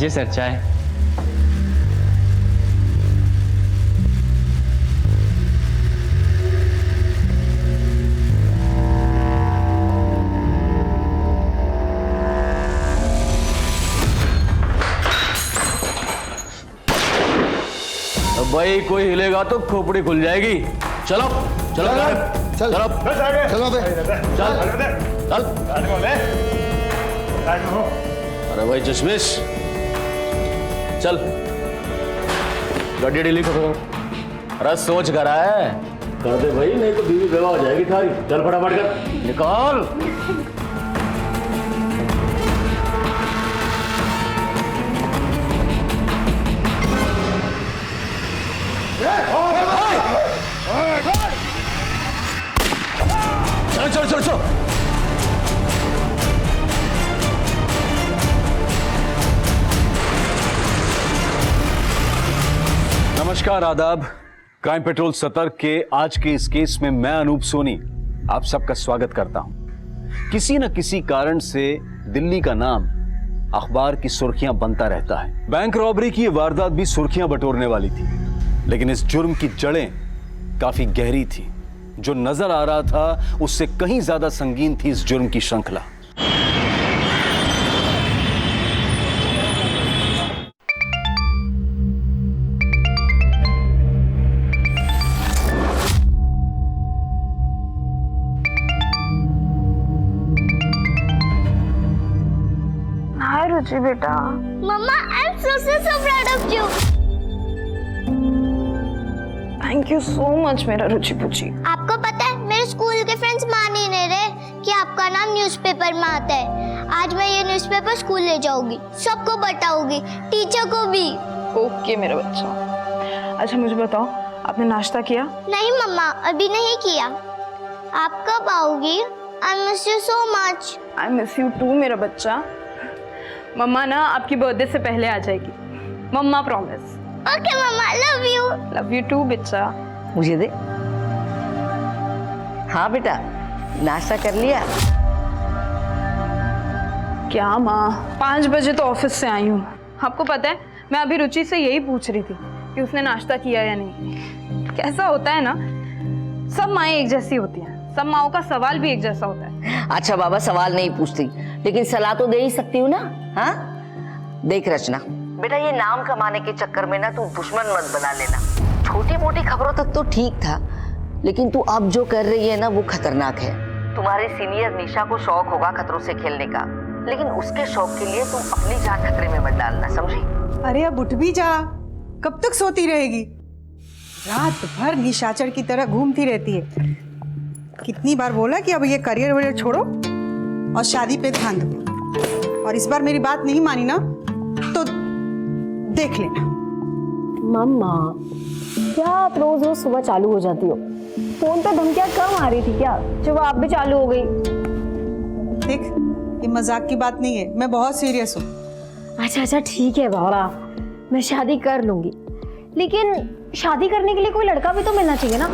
लीजिए सर चाय। भाई कोई हिलेगा तो खोपड़ी खुल जाएगी। चलो चलो चलो चलो बे। चल। अरे भाई चश्मिश चल गाड़ी डिलीट करो। अरे सोच कर रहा है कर दे भाई, नहीं तो बीवी बेवा हो जाएगी थारी। चल फटाफट कर निकाल। चलो चलो चलो चलो। नमस्कार आदाब। क्राइम पेट्रोल सतर्क के आज के इस केस में मैं अनूप सोनी आप सबका स्वागत करता हूं। किसी न किसी कारण से दिल्ली का नाम अखबार की सुर्खियां बनता रहता है। बैंक रॉबरी की यह वारदात भी सुर्खियां बटोरने वाली थी, लेकिन इस जुर्म की जड़ें काफी गहरी थी। जो नजर आ रहा था उससे कहीं ज्यादा संगीन थी इस जुर्म की श्रृंखला। हाय रुचि बेटा। Mumma I am so proud of you. Thank you so much मेरा रुचि पूछी। आपको पता है मेरे स्कूल के फ्रेंड्स मान ही नहीं रहे कि आपका नाम न्यूज़पेपर में आता है। आज मैं ये न्यूज़पेपर स्कूल ले जाऊंगी, सबको बताऊंगी, टीचर को भी। ओके मेरा बच्चा। अच्छा मुझे बताओ आपने नाश्ता किया? नहीं मम्मा अभी नहीं किया। आप कब आओगी? I miss you so much. I miss you too मेरा बच्चा। मम्मा ना आपकी बर्थडे से पहले आ जाएगी, mumma promise. Okay mumma love you too बच्चा। मुझे दे। हाँ बेटा नाश्ता कर लिया? क्या माँ 5 बजे तो ऑफिस से आई हूँ। आपको पता है मैं अभी रुचि से यही पूछ रही थी कि उसने नाश्ता किया या नहीं। कैसा होता है ना, सब माएँ एक जैसी होती हैं, सब माओं का सवाल भी एक जैसा होता है। अच्छा बाबा सवाल नहीं पूछती, लेकिन सलाह तो दे ही सकती हूँ ना। हाँ देख रचना बेटा, ये नाम कमाने के चक्कर में ना तू दुश्मन मत बना लेना। छोटी मोटी खबरों तक तो ठीक था, लेकिन तू अब जो कर रही है ना वो खतरनाक है। तुम्हारे सीनियर निशा को शौक होगा खतरों से खेलने का, लेकिन उसके शौक के लिए तुम अपनी जान खतरे में मत डालना, समझी? अरे अब उठ भी जा, कब तक सोती रहेगी? रात भर निशाचर की तरह घूमती रहती है। कितनी बार बोला कि अब ये करियर वरियर छोड़ो और शादी पे ध्यान दो, और इस बार मेरी बात नहीं मानी ना तो देख लेना। मम्मा क्या आप रोज रोज सुबह चालू हो जाती हो? फोन पे धमकियां कम आ रही थी क्या जब आप भी चालू हो गई? देख ये मजाक की बात नहीं है, मैं बहुत सीरियस हूँ। अच्छा ठीक है बाबा, मैं शादी कर लूंगी, लेकिन शादी करने के लिए कोई लड़का भी तो मिलना चाहिए ना।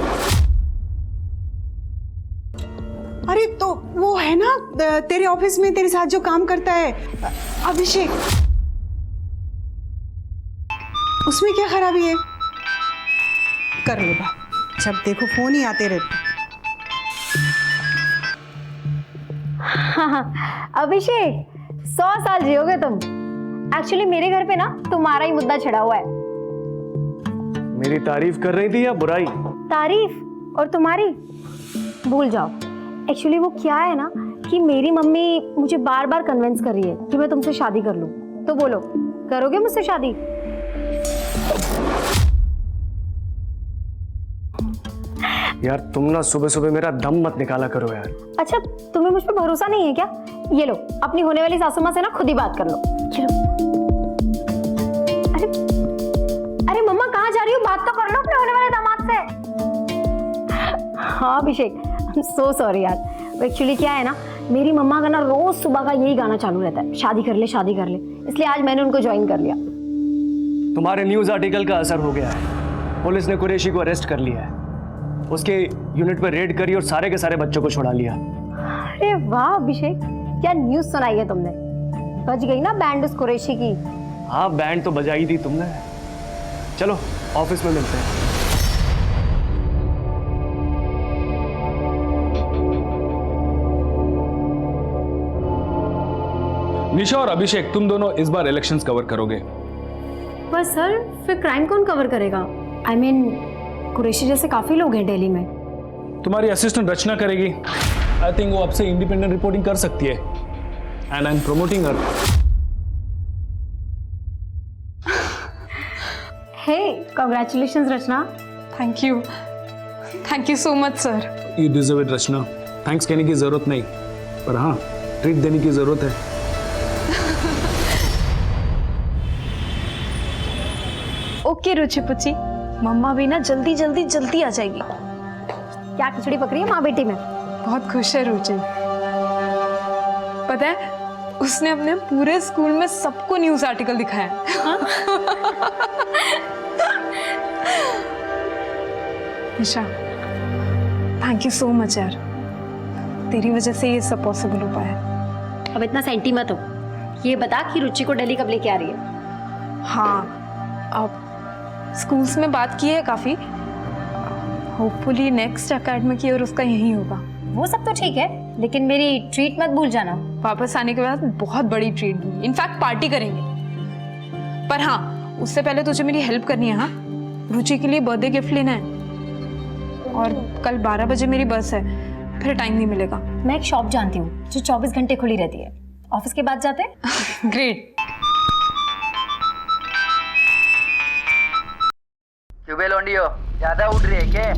अरे तो वो है ना तेरे ऑफिस में तेरे साथ जो काम करता है अभिषेक, उसमें क्या खराबी है? कर लो बात, जब देखो फोन ही आते रहते। अभिषेक 100 साल जियोगे तुम। एक्चुअली मेरे घर पे ना तुम्हारा ही मुद्दा छिड़ा हुआ है। मेरी तारीफ कर रही थी या बुराई? तारीफ और तुम्हारी भूल जाओ। एक्चुअली वो क्या है ना कि मेरी मम्मी मुझे बार बार कन्विंस कर रही है कि मैं तुमसे शादी कर लूं। तो बोलो करोगे मुझसे शादी? यार तुम ना सुबह सुबह मेरा दम मत निकाला करो यार। अच्छा तुम्हें मुझ पर भरोसा नहीं है क्या? ये लो अपनी होने वाली सासू माँ से ना खुद ही बात कर लो। चलो। अरे मम्मा कहाँ जा रही हो? बात तो कर लो अपने होने वाले दामाद से। हाँ अभिषेक सो सॉरी यार। एक्चुअली क्या है ना, मेरी मम्मा का ना रोज सुबह का यही गाना चालू रहता है, शादी कर ले शादी कर ले, इसलिए आज मैंने उनको ज्वाइन कर लिया। तुम्हारे न्यूज आर्टिकल का असर हो गया है। पुलिस ने कुरैशी को अरेस्ट कर लिया है, उसके यूनिट पर रेड करी और सारे के सारे बच्चों को छुड़ा लिया। अरे वाह अभिषेक, क्या न्यूज सुनाई है तुमने? बच गई ना बैंड उस कुरैशी की। हाँ बैंड तो बजाई थी तुमने। चलो ऑफिस में मिलते हैं। निशा और अभिषेक, तुम दोनों इस बार इलेक्शंस कवर करोगे। पर सर फिर क्राइम कौन कवर करेगा? आई मीन कुरैशी जैसे काफी लोग हैं दिल्ली में। तुम्हारी असिस्टेंट रचना करेगी। आई थिंक वो अब से इंडिपेंडेंट रिपोर्टिंग कर सकती है। And I am promoting her. Hey congratulations Rachna. Thank you so much sir. You deserve it Rachna. Thanks कहने की जरूरत नहीं, पर हाँ ट्रीट देने की जरूरत है। ओके रुचि पुची, मम्मा भी ना जल्दी आ जाएगी। क्या खिचड़ी पक रही है माँ बेटी में? बहुत खुश है रुचि। पता है उसने अपने पूरे स्कूल में सबको न्यूज़ आर्टिकल दिखाया है। निशा थैंक यू सो मच यार, तेरी वजह से ये सब पॉसिबल हो पाया। अब इतना सेंटी मत हो। ये बता कि रुचि को दिल्ली कब लेके आ रही है? हाँ अब स्कूल्स में बात की है काफ़ी। होपफुली नेक्स्ट एकेडमिक ईयर उसका यही होगा। वो सब तो ठीक है, लेकिन मेरी ट्रीट मत भूल जाना। वापस आने के बाद बहुत बड़ी ट्रीट दूंगी, इनफैक्ट पार्टी करेंगे। पर हाँ उससे पहले तुझे मेरी हेल्प करनी है। हाँ रुचि के लिए बर्थडे गिफ्ट लेना है और कल 12 बजे मेरी बस है, फिर टाइम नहीं मिलेगा। मैं एक शॉप जानती हूँ जो 24 घंटे खुली रहती है। ऑफिस के बाद जाते हैं। ग्रेट। क्यों लोंडियो ज्यादा उड़ रही है क्या?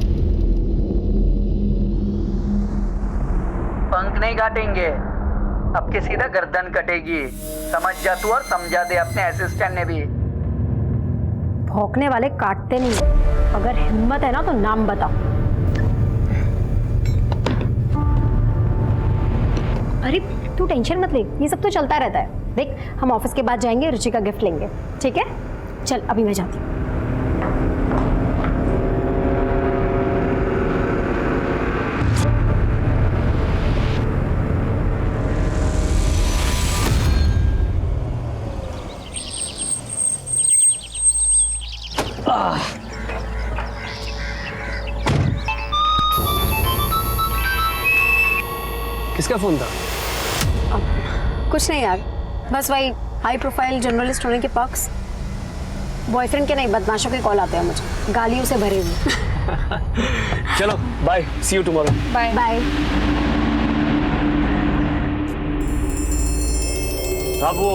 पंख नहीं काटेंगे, अब की सीधा गर्दन कटेगी। समझ जा तू और समझा दे अपने असिस्टेंट ने भी। भौंकने वाले काटते नहीं हैं। अगर हिम्मत है ना तो नाम बता। अरे तू टेंशन मत ले, ये सब तो चलता रहता है। देख हम ऑफिस के बाद जाएंगे, रुचि का गिफ्ट लेंगे, ठीक है? चल अभी मैं जाती हूँ। किसका फोन था? कुछ नहीं यार, बस वही हाई प्रोफाइल जर्नलिस्ट होने के पक्ष। बॉयफ्रेंड के नहीं, बदमाशों के कॉल आते हैं मुझे, गालियों से भरे हुए। चलो bye, see you tomorrow. Bye bye. साहब वो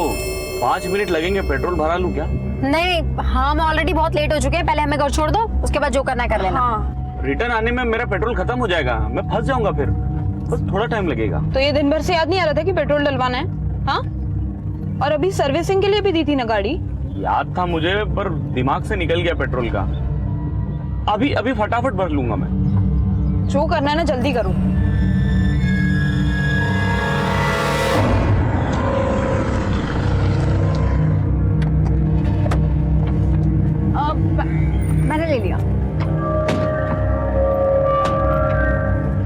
5 मिनट लगेंगे, पेट्रोल भरा लूं क्या? नहीं हाँ, हम ऑलरेडी बहुत लेट हो चुके हैं। पहले हमें घर छोड़ दो, उसके बाद जो करना है कर लेना। हाँ रिटर्न आने में मेरा पेट्रोल खत्म हो जाएगा, मैं फंस जाऊंगा, फिर बस थोड़ा टाइम लगेगा। तो ये दिन भर से याद नहीं आ रहा था कि पेट्रोल डलवाना है? हाँ और अभी सर्विसिंग के लिए भी दी थी ना गाड़ी। याद था मुझे, पर दिमाग से निकल गया पेट्रोल का। अभी फटाफट भर लूंगा मैं। जो करना है ना जल्दी करो। मैंने ले लिया।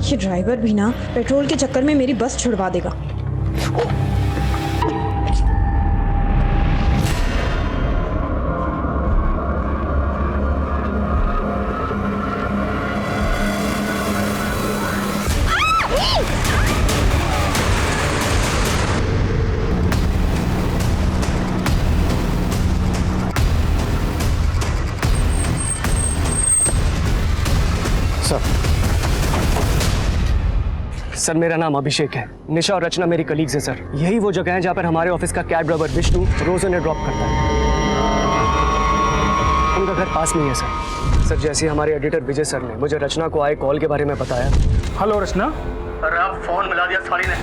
ये ड्राइवर भी ना पेट्रोल के चक्कर में मेरी बस छुड़वा देगा। सर मेरा नाम अभिषेक है। निशा और रचना मेरी कलीग्स है सर। यही वो जगह है जहाँ पर हमारे ऑफिस का कैब ड्राइवर विष्णु रोज उन्हें ड्रॉप करता है। उनका घर पास में ही है सर। सर जैसे हमारे एडिटर विजय सर ने मुझे रचना को आए कॉल के बारे में बताया। हेलो रचना। अरे आप फोन मिला दिया साली ने।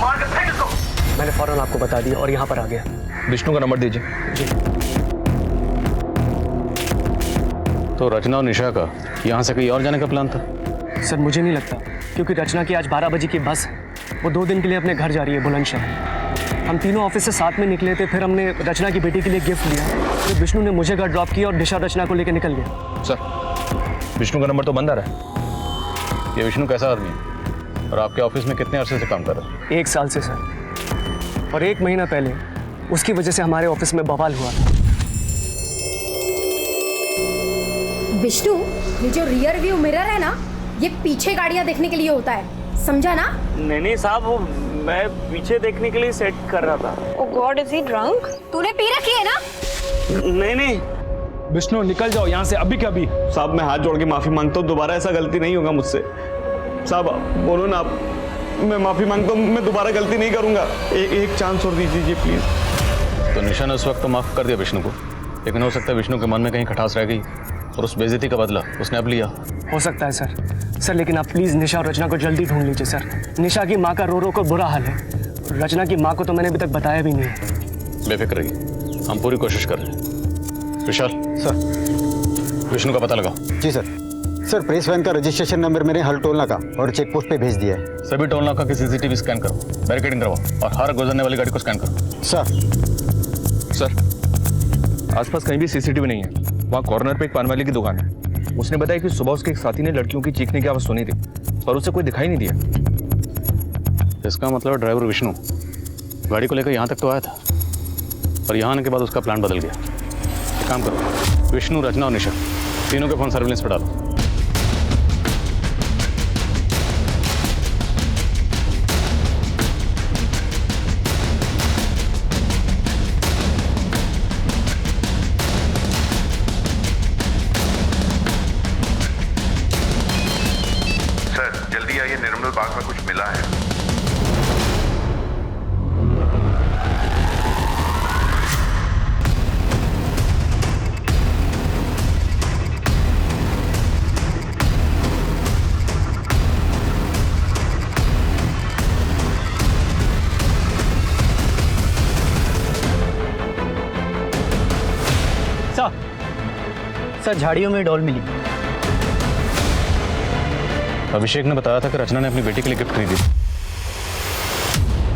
मार के फेंक इसको। मैंने फौरन आपको बता दिया और यहाँ पर आ गया। विष्णु का नंबर दीजिए। जी तो रचना और निशा का यहाँ से कहीं और जाने का प्लान था? सर मुझे नहीं लगता, क्योंकि रचना की आज 12 बजे की बस है। वो 2 दिन के लिए अपने घर जा रही है बुलंदशहर। हम तीनों ऑफिस से साथ में निकले थे, फिर हमने रचना की बेटी के लिए गिफ्ट लिया, फिर विष्णु ने मुझे घर ड्रॉप किया और निशा रचना को लेकर निकल गया। सर विष्णु का नंबर तो बंद आ रहा है। ये विष्णु कैसा आदमी है और आपके ऑफिस में कितने अरसे से काम कर रहा है? 1 साल से सर। और 1 महीना पहले उसकी वजह से हमारे ऑफिस में बवाल हुआ। विष्णु, ये जो रियर व्यू मिरर है ना, ये पीछे गाड़ियां देखने के लिए होता है, समझा ना? नहीं साहब, वो मैं पीछे देखने के लिए सेट कर रहा था। ओह गॉड, इज ही ड्रंक? तूने पी रखी है ना? नहीं विष्णु, निकल जाओ यहाँ से अभी के अभी। साहब मैं हाथ जोड़ के माफी मांगता हूँ, दोबारा ऐसा गलती नहीं होगा मुझसे। साहब बोलो ना आप, मैं माफी मांगता हूँ, मैं दोबारा गलती नहीं करूँगा। एक चांस और दीजिए प्लीज। तो निशा ने उस वक्त तो माफ कर दिया विष्णु को, लेकिन हो सकता है विष्णु के मन में कहीं खटास रह गई और उस बेइज्जती का बदला उसने अब लिया। हो सकता है सर, लेकिन आप प्लीज़ निशा और रचना को जल्दी ढूंढ लीजिए सर। निशा की माँ का रो रो कर बुरा हाल है। रचना की माँ को तो मैंने अभी तक बताया भी नहीं है। बेफिक्र रहिए, हम पूरी कोशिश कर रहे हैं। विशाल सर। विष्णु का पता लगाओ। जी सर। सर प्रेस वैन का रजिस्ट्रेशन नंबर मैंने हर टोल नाका और चेक पोस्ट पे भेज दिया है। सभी टोल नाका की सीसीटीवी स्कैन करो, बैरिकेडिंग करवाओ और हर गुजरने वाली गाड़ी को स्कैन करो। सर आसपास कहीं भी सीसीटीवी नहीं है। वहाँ कॉर्नर पे एक पान वाले की दुकान है। उसने बताया कि सुबह उसके एक साथी ने लड़कियों की चीखने की आवाज़ सुनी थी और उसे कोई दिखाई नहीं दिया। इसका मतलब ड्राइवर विष्णु गाड़ी को लेकर यहाँ तक तो आया था और यहाँ आने के बाद उसका प्लान बदल गया। एक काम करो, विष्णु, रचना और निशा तीनों के फोन सर्विलेंस पे डालो। सर जल्दी आइए, निर्मल बाग में कुछ मिला है। सर झाड़ियों में डॉल मिली। अभिषेक ने बताया था कि रचना ने अपनी बेटी के लिए गिफ्ट खरीदी।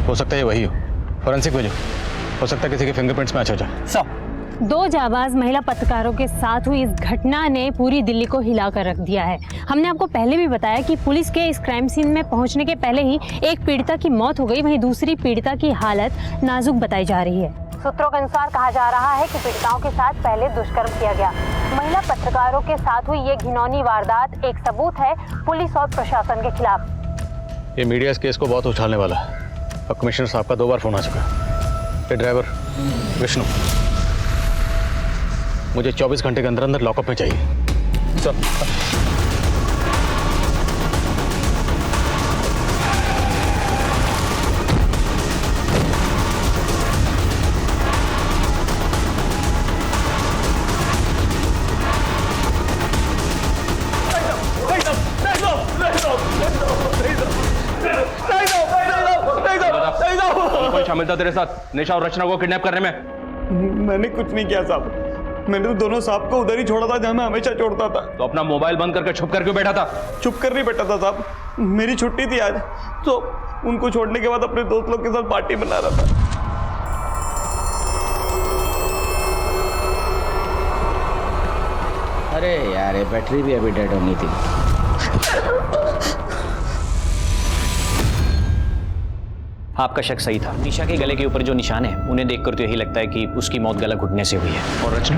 हो सकता है ये वही हो। फॉरेंसिक भेजो, हो सकता है किसी के फिंगरप्रिंट्स मैच हो जाए। सर 2 जाबाज महिला पत्रकारों के साथ हुई इस घटना ने पूरी दिल्ली को हिला कर रख दिया है। हमने आपको पहले भी बताया कि पुलिस के इस क्राइम सीन में पहुंचने के पहले ही एक पीड़िता की मौत हो गई, वहीं दूसरी पीड़िता की हालत नाजुक बताई जा रही है। सूत्रों के अनुसार कहा जा रहा है कि पीड़िताओं के साथ पहले दुष्कर्म किया गया। महिला पत्रकारों के साथ हुई ये घिनौनी वारदात एक सबूत है पुलिस और प्रशासन के खिलाफ। ये मीडिया इस केस को बहुत उछालने वाला है। अब कमिश्नर साहब का 2 बार फोन आ चुका है। ये ड्राइवर विष्णु मुझे 24 घंटे के अंदर अंदर लॉकअप में चाहिए। सर कौन शामिल था तेरे साथ निशा और रचना को किडनैप करने में? मैंने कुछ नहीं किया साहब, मैंने तो दोनों साहब को उधर ही छोड़ा था जहाँ मैं हमेशा छोड़ता था। तो अपना मोबाइल बंद करके छुप कर क्यों बैठा था? चुप कर नहीं बैठा था साहब, मेरी छुट्टी थी आज, तो उनको छोड़ने के बाद अपने दोस्त लोग के साथ पार्टी मना रहा था। अरे यार ये बैटरी भी अभी डेड होनी थी। आपका शक सही था। निशा के गले के ऊपर जो निशान है उन्हें देखकर तो यही लगता है कि उसकी मौत गला घुटने से हुई है। और रचना?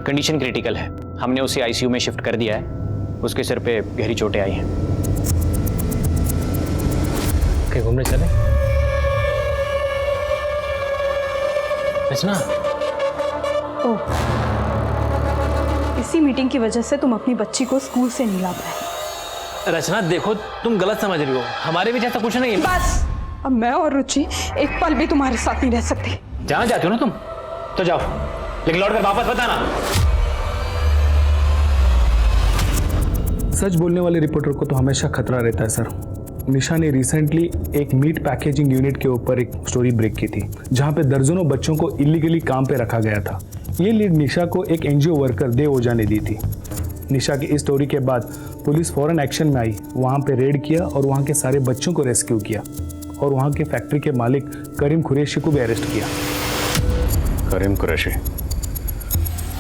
कंडीशन क्रिटिकल है, हमने उसे आईसीयू में शिफ्ट कर दिया है। उसके सिर पे गहरी चोटें आई हैं। कहीं घूमने चले? रचना, इसी मीटिंग की वजह से तुम अपनी बच्ची को स्कूल से नहीं ला पाए। रचना देखो तुम गलत समझ रही हो, हमारे बीच ऐसा कुछ नहीं है। बस, अब मैं और रुचि एक पल भी तुम्हारे साथ नहीं रह सकती। जहाँ जाती हो ना तुम तो जाओ, लेकिन लौट कर वापस बताना। सच बोलने वाले रिपोर्टर को तो हमेशा खतरा रहता है सर। निशा ने रिसेंटली एक मीट पैकेजिंग यूनिट के ऊपर एक स्टोरी ब्रेक की थी, जहां पे दर्जनों बच्चों को इलीगली काम पे रखा गया था। ये लीड निशा को एक एनजीओ वर्कर देव ओझा ने दी थी। निशा की इस स्टोरी के बाद पुलिस फौरन एक्शन में आई, वहां पे रेड किया और वहां के सारे बच्चों को रेस्क्यू किया और वहां के फैक्ट्री के मालिक करीम कुरैशी को भी अरेस्ट किया। करीम कुरैशी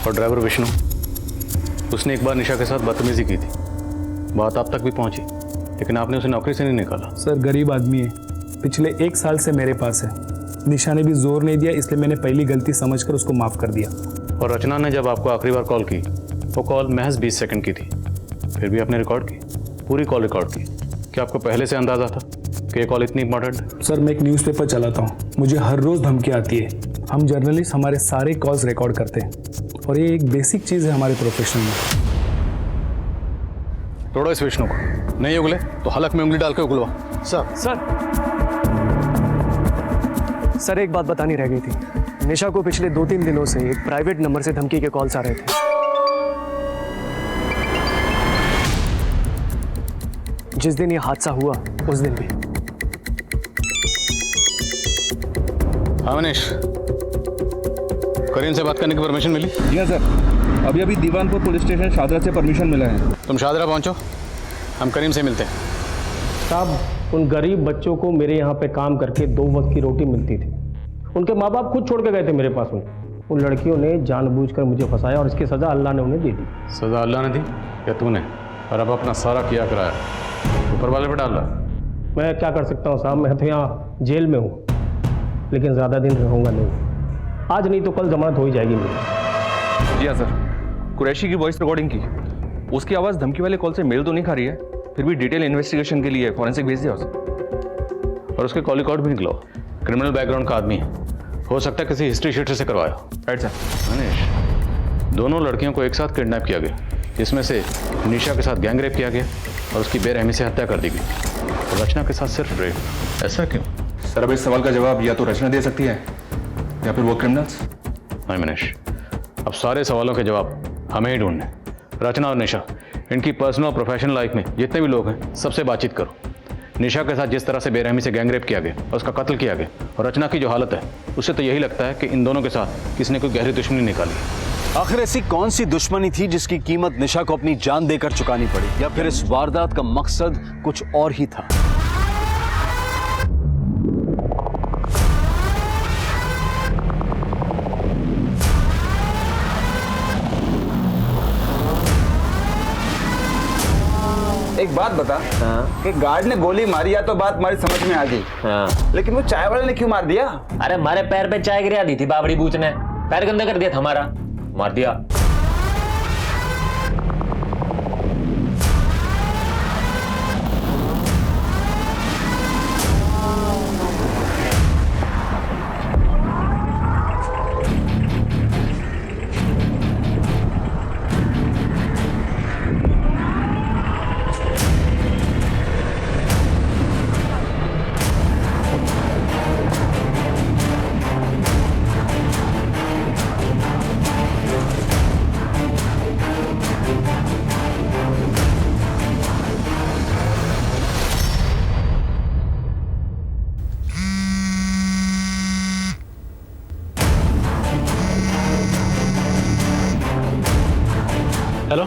और ड्राइवर विष्णु, उसने एक बार निशा के साथ बदतमीजी की थी, बात आप तक भी पहुंची, लेकिन आपने उसे नौकरी से नहीं निकाला। सर गरीब आदमी है, पिछले 1 साल से मेरे पास है, निशा ने भी जोर नहीं दिया, इसलिए मैंने पहली गलती समझकर उसको माफ़ कर दिया। और रचना ने जब आपको आखिरी बार कॉल की, वो कॉल महज 20 सेकंड की थी, फिर भी आपने रिकॉर्ड की, पूरी कॉल रिकॉर्ड की। क्या आपको पहले से अंदाजा था कि ये कॉल इतनी इंपॉर्टेंट है? सर, मैं एक न्यूज़पेपर चलाता हूँ, मुझे हर रोज़ धमकी आती है। हम जर्नलिस्ट हमारे सारे कॉल्स रिकॉर्ड करते हैं और ये एक बेसिक चीज़ है हमारे प्रोफेशन में। तोड़ो इस विष्णु को, नहीं उगले तो हलक में उंगली डाल के उगलवा। सर एक बात बतानी रह गई थी। निशा को पिछले 2-3 दिनों से एक प्राइवेट नंबर से धमकी के कॉल्स आ रहे थे। जिस दिन ये हादसा हुआ उस दिन भी। हाँ मनीष, करीम से बात करने की परमिशन मिली? जी हाँ सर, अभी अभी दीवानपुर पुलिस स्टेशन शादरा से परमिशन मिला है। तुम शादरा पहुंचो, हम करीम से मिलते हैं। साहब, उन गरीब बच्चों को मेरे यहाँ पे काम करके 2 वक्त की रोटी मिलती थी। उनके माँ बाप खुद छोड़ के गए थे मेरे पास। उन लड़कियों ने जानबूझकर मुझे फंसाया और इसकी सज़ा अल्लाह ने उन्हें दे दी। सजा अल्लाह ने दी या तूने? और अब अपना सारा किया कराया ऊपर वाले पे डाल रहा। मैं क्या कर सकता हूँ साहब, मैं तो यहाँ जेल में हूँ, लेकिन ज़्यादा दिन रहूँगा नहीं। आज नहीं तो कल जमानत हो ही जाएगी मेरी। जी हाँ सर, कुरैशी की वॉइस रिकॉर्डिंग की, उसकी आवाज़ धमकी वाले कॉल से मेल तो नहीं खा रही है, फिर भी डिटेल इन्वेस्टिगेशन के लिए फॉरेंसिक भेज दिया उसे। और उसके कॉल रिकॉर्ड भी निकलो, क्रिमिनल बैकग्राउंड का आदमी है, हो सकता है किसी हिस्ट्री शीटर से करवाया। Right sir. मनीष, दोनों लड़कियों को एक साथ किडनैप किया गया, जिसमें से निशा के साथ गैंग रेप किया गया और उसकी बेरहमी से हत्या कर दी गई, और रचना के साथ सिर्फ रेप। ऐसा क्यों? सर अब इस सवाल का जवाब या तो रचना दे सकती है या फिर वो क्रिमिनल्स। नहीं मनीष, अब सारे सवालों के जवाब हमें ही ढूंढने। रचना और निशा, इनकी पर्सनल और प्रोफेशनल लाइफ में जितने भी लोग हैं सबसे बातचीत करो। निशा के साथ जिस तरह से बेरहमी से गैंग रेप किया गया और उसका कत्ल किया गया, और रचना की जो हालत है, उससे तो यही लगता है कि इन दोनों के साथ किसी ने कोई गहरी दुश्मनी निकाली। आखिर ऐसी कौन सी दुश्मनी थी जिसकी कीमत निशा को अपनी जान देकर चुकानी पड़ी, या फिर इस वारदात का मकसद कुछ और ही था? एक बात बता कि गार्ड ने गोली मारी या तो बात हमारी समझ में आ गई, लेकिन वो चाय वाले ने क्यों मार दिया? अरे हमारे पैर पे चाय गिरा दी थी बाबड़ी बूच ने, पैर गंदा कर दिया था हमारा, मार दिया। हेलो,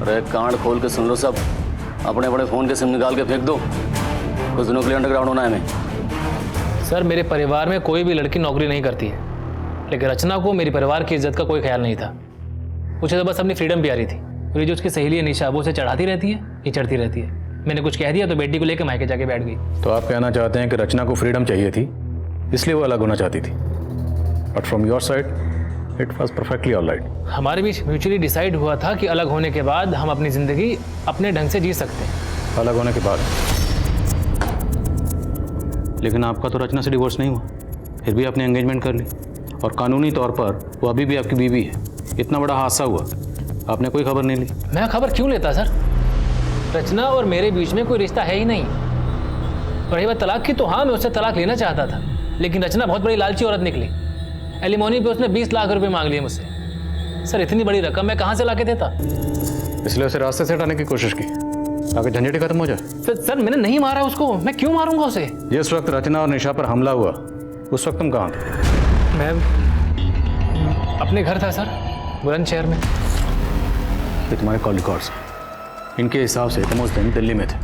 अरे कांड खोल के सुन लो सब, अपने अपने फोन के सिम निकाल के फेंक दो, कुछ दिनों के लिए अंडरग्राउंड होना है हमें। सर मेरे परिवार में कोई भी लड़की नौकरी नहीं करती है, लेकिन रचना को मेरे परिवार की इज्जत का कोई ख्याल नहीं था। उसे तो बस अपनी फ्रीडम प्यारी थी। और ये जो उसकी सहेली है निशा, वो उसे चढ़ाती रहती है, ये चढ़ती रहती है। मैंने कुछ कह दिया तो बेटी को लेकर मायके जाके बैठ गई। तो आप कहना चाहते हैं कि रचना को फ्रीडम चाहिए थी, इसलिए वो अलग होना चाहती थी, but from your side it was perfectly alright. हमारे बीच म्यूचुअली डिसाइड हुआ था कि अलग होने के बाद हम अपनी ज़िंदगी अपने ढंग से जी सकते हैं। अलग होने के बाद? लेकिन आपका तो रचना से डिवोर्स नहीं हुआ, फिर भी आपने एंगेजमेंट कर ली, और कानूनी तौर पर वो अभी भी आपकी बीवी है। इतना बड़ा हादसा हुआ, आपने कोई खबर नहीं ली। मैं खबर क्यों लेता सर? रचना और मेरे बीच में कोई रिश्ता है ही नहीं। रही बात तलाक की, तो हाँ मैं उससे तलाक लेना चाहता था, लेकिन रचना बहुत बड़ी लालची औरत निकली। एलिमोनी पे उसने 20 लाख रुपए मांग लिए मुझसे। सर इतनी बड़ी रकम मैं कहाँ से ला के देता? इसलिए उसे रास्ते से हटाने की कोशिश की ताकि झंझट खत्म हो जाए। सर मैंने नहीं मारा उसको, मैं क्यों मारूंगा उसे? जिस वक्त रचना और निशा पर हमला हुआ उस वक्त तुम कहाँ थे? मैं अपने घर था सर, बुलंदशहर में। ये तुम्हारे कॉल रिकॉर्ड्स, इनके हिसाब से तुम उस दिन दिल्ली में थे।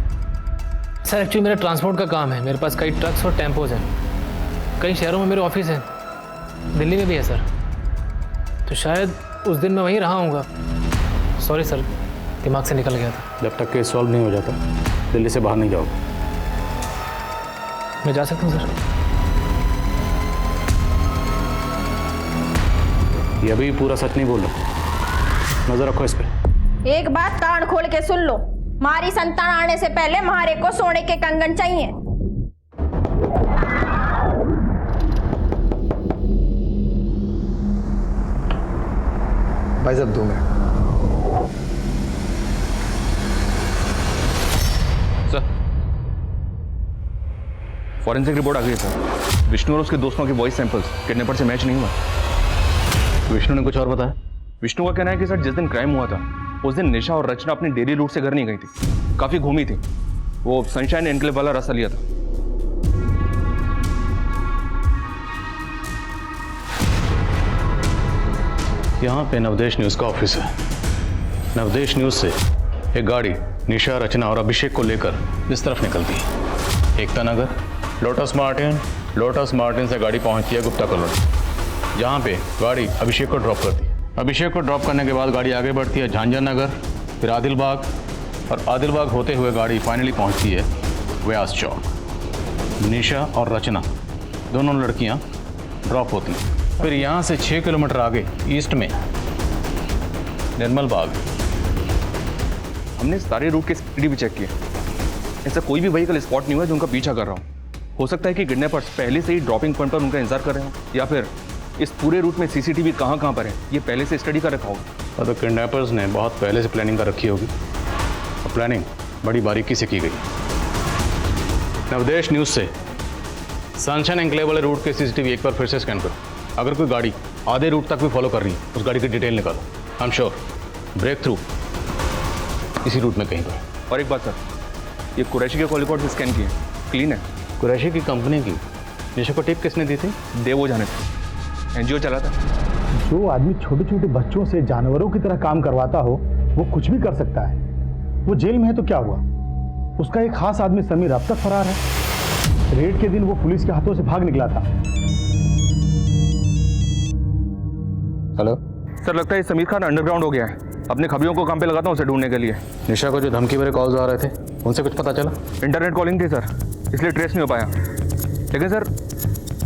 सर एक्चुअली मेरा ट्रांसपोर्ट का काम है, मेरे पास कई ट्रक्स और टेम्पोज हैं, कई शहरों में मेरे ऑफिस हैं, दिल्ली में भी है सर। तो शायद उस दिन मैं वहीं रहा हूँगा। सॉरी सर, दिमाग से निकल गया था। जब तक केस सॉल्व नहीं हो जाता दिल्ली से बाहर नहीं जाओगे। मैं जा सकता हूँ सर? ये अभी पूरा सच नहीं बोल रहा, नजर रखो इस पे। एक बात कान खोल के सुन लो, हमारी संतान आने से पहले हमारे को सोने के कंगन चाहिए। भाई साहब 2 मिनट। सर, फॉरेंसिक रिपोर्ट आ गई है सर। विष्णु और उसके दोस्तों के वॉइस सैंपल्स किडनैपर से मैच नहीं हुआ। विष्णु ने कुछ और बताया? विष्णु का कहना है कि सर जिस दिन क्राइम हुआ था उस दिन निशा और रचना अपनी डेली रूट से घर नहीं गई थी, काफी घूमी थी। वो सनशाइन एनक्लेव वाला रास्ता लिया था। यहाँ पे नवदेश न्यूज का ऑफिस है। नवदेश न्यूज से एक गाड़ी निशा, रचना और अभिषेक को लेकर इस तरफ निकलती है। एकता नगर, लोटस मार्टिन से गाड़ी पहुंचती है गुप्ता कॉलोनी, जहाँ पे गाड़ी अभिषेक को ड्रॉप करती है। अभिषेक को ड्रॉप करने के बाद गाड़ी आगे बढ़ती है झांझर नगर, फिर आदिलबाग, और आदिलबाग होते हुए गाड़ी फाइनली पहुंचती है व्यास चौक। निशा और रचना दोनों लड़कियां ड्रॉप होती हैं। फिर यहाँ से 6 किलोमीटर आगे ईस्ट में निर्मल बाग। हमने सारे रूट के सीसीटीवी चेक किए, ऐसा कोई भी व्हीकल स्पॉट नहीं हुआ जो उनका पीछा कर रहा हूँ। हो सकता है कि किडनैपर्स पहले से ही ड्रॉपिंग पॉइंट पर उनका इंतजार कर रहे हो, या फिर इस पूरे रूट में सीसीटीवी कहाँ कहाँ पर है ये पहले से स्टडी कर रखा होगा। तो किडनैपर्स ने बहुत पहले से प्लानिंग कर रखी होगी, और प्लानिंग बड़ी बारीकी से की गई। नवदेश न्यूज से सनशाइन एनक्लेव वाले रूट के सीसीटीवी एक बार फिर से स्कैन करो। अगर कोई गाड़ी आधे रूट तक भी फॉलो कर रही है उस गाड़ी की डिटेल निकालो। I am sure breakthrough इसी रूट में कहीं पर। और एक बात सर, ये कुरैशी के कॉल रिकॉर्ड से स्कैन किए, क्लीन है। कुरैशी की कंपनी की निशा को टिप किसने दी थी? देवो जाने थे, एनजीओ चला था। जो आदमी छोटे छोटे बच्चों से जानवरों की तरह काम करवाता हो वो कुछ भी कर सकता है। वो जेल में है तो क्या हुआ, उसका एक खास आदमी समीर अब तक फरार है। रेड के दिन वो पुलिस के हाथों से भाग निकला था। हेलो सर, लगता है समीर खान अंडरग्राउंड हो गया है। अपने खबरियों को काम पे लगाता हूँ उसे ढूंढने के लिए। निशा को जो धमकी भरे कॉल्स आ रहे थे उनसे कुछ पता चला? इंटरनेट कॉलिंग थी सर, इसलिए ट्रेस नहीं हो पाया। लेकिन सर,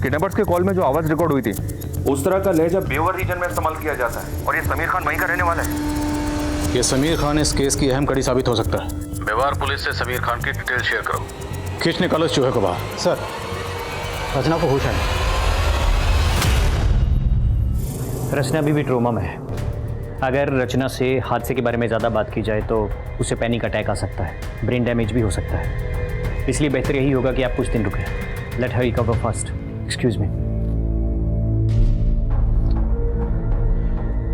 किडनैपर्स के कॉल में जो आवाज़ रिकॉर्ड हुई थी उस तरह का लहजा बेवर रीजन में इस्तेमाल किया जाता है, और ये समीर खान वहीं का रहने वाला है। ये समीर खान इस केस की अहम कड़ी साबित हो सकता है। बेवार पुलिस से समीर खान की डिटेल शेयर करो। खींच निकालो इस चूहे को बाहर। सर, रचना को होश है। रचना अभी भी ट्रोमा में है। अगर रचना से हादसे के बारे में ज़्यादा बात की जाए तो उसे पैनिक अटैक आ सकता है, ब्रेन डैमेज भी हो सकता है। इसलिए बेहतर यही होगा कि आप कुछ दिन रुकें। Let her recover first. Excuse me.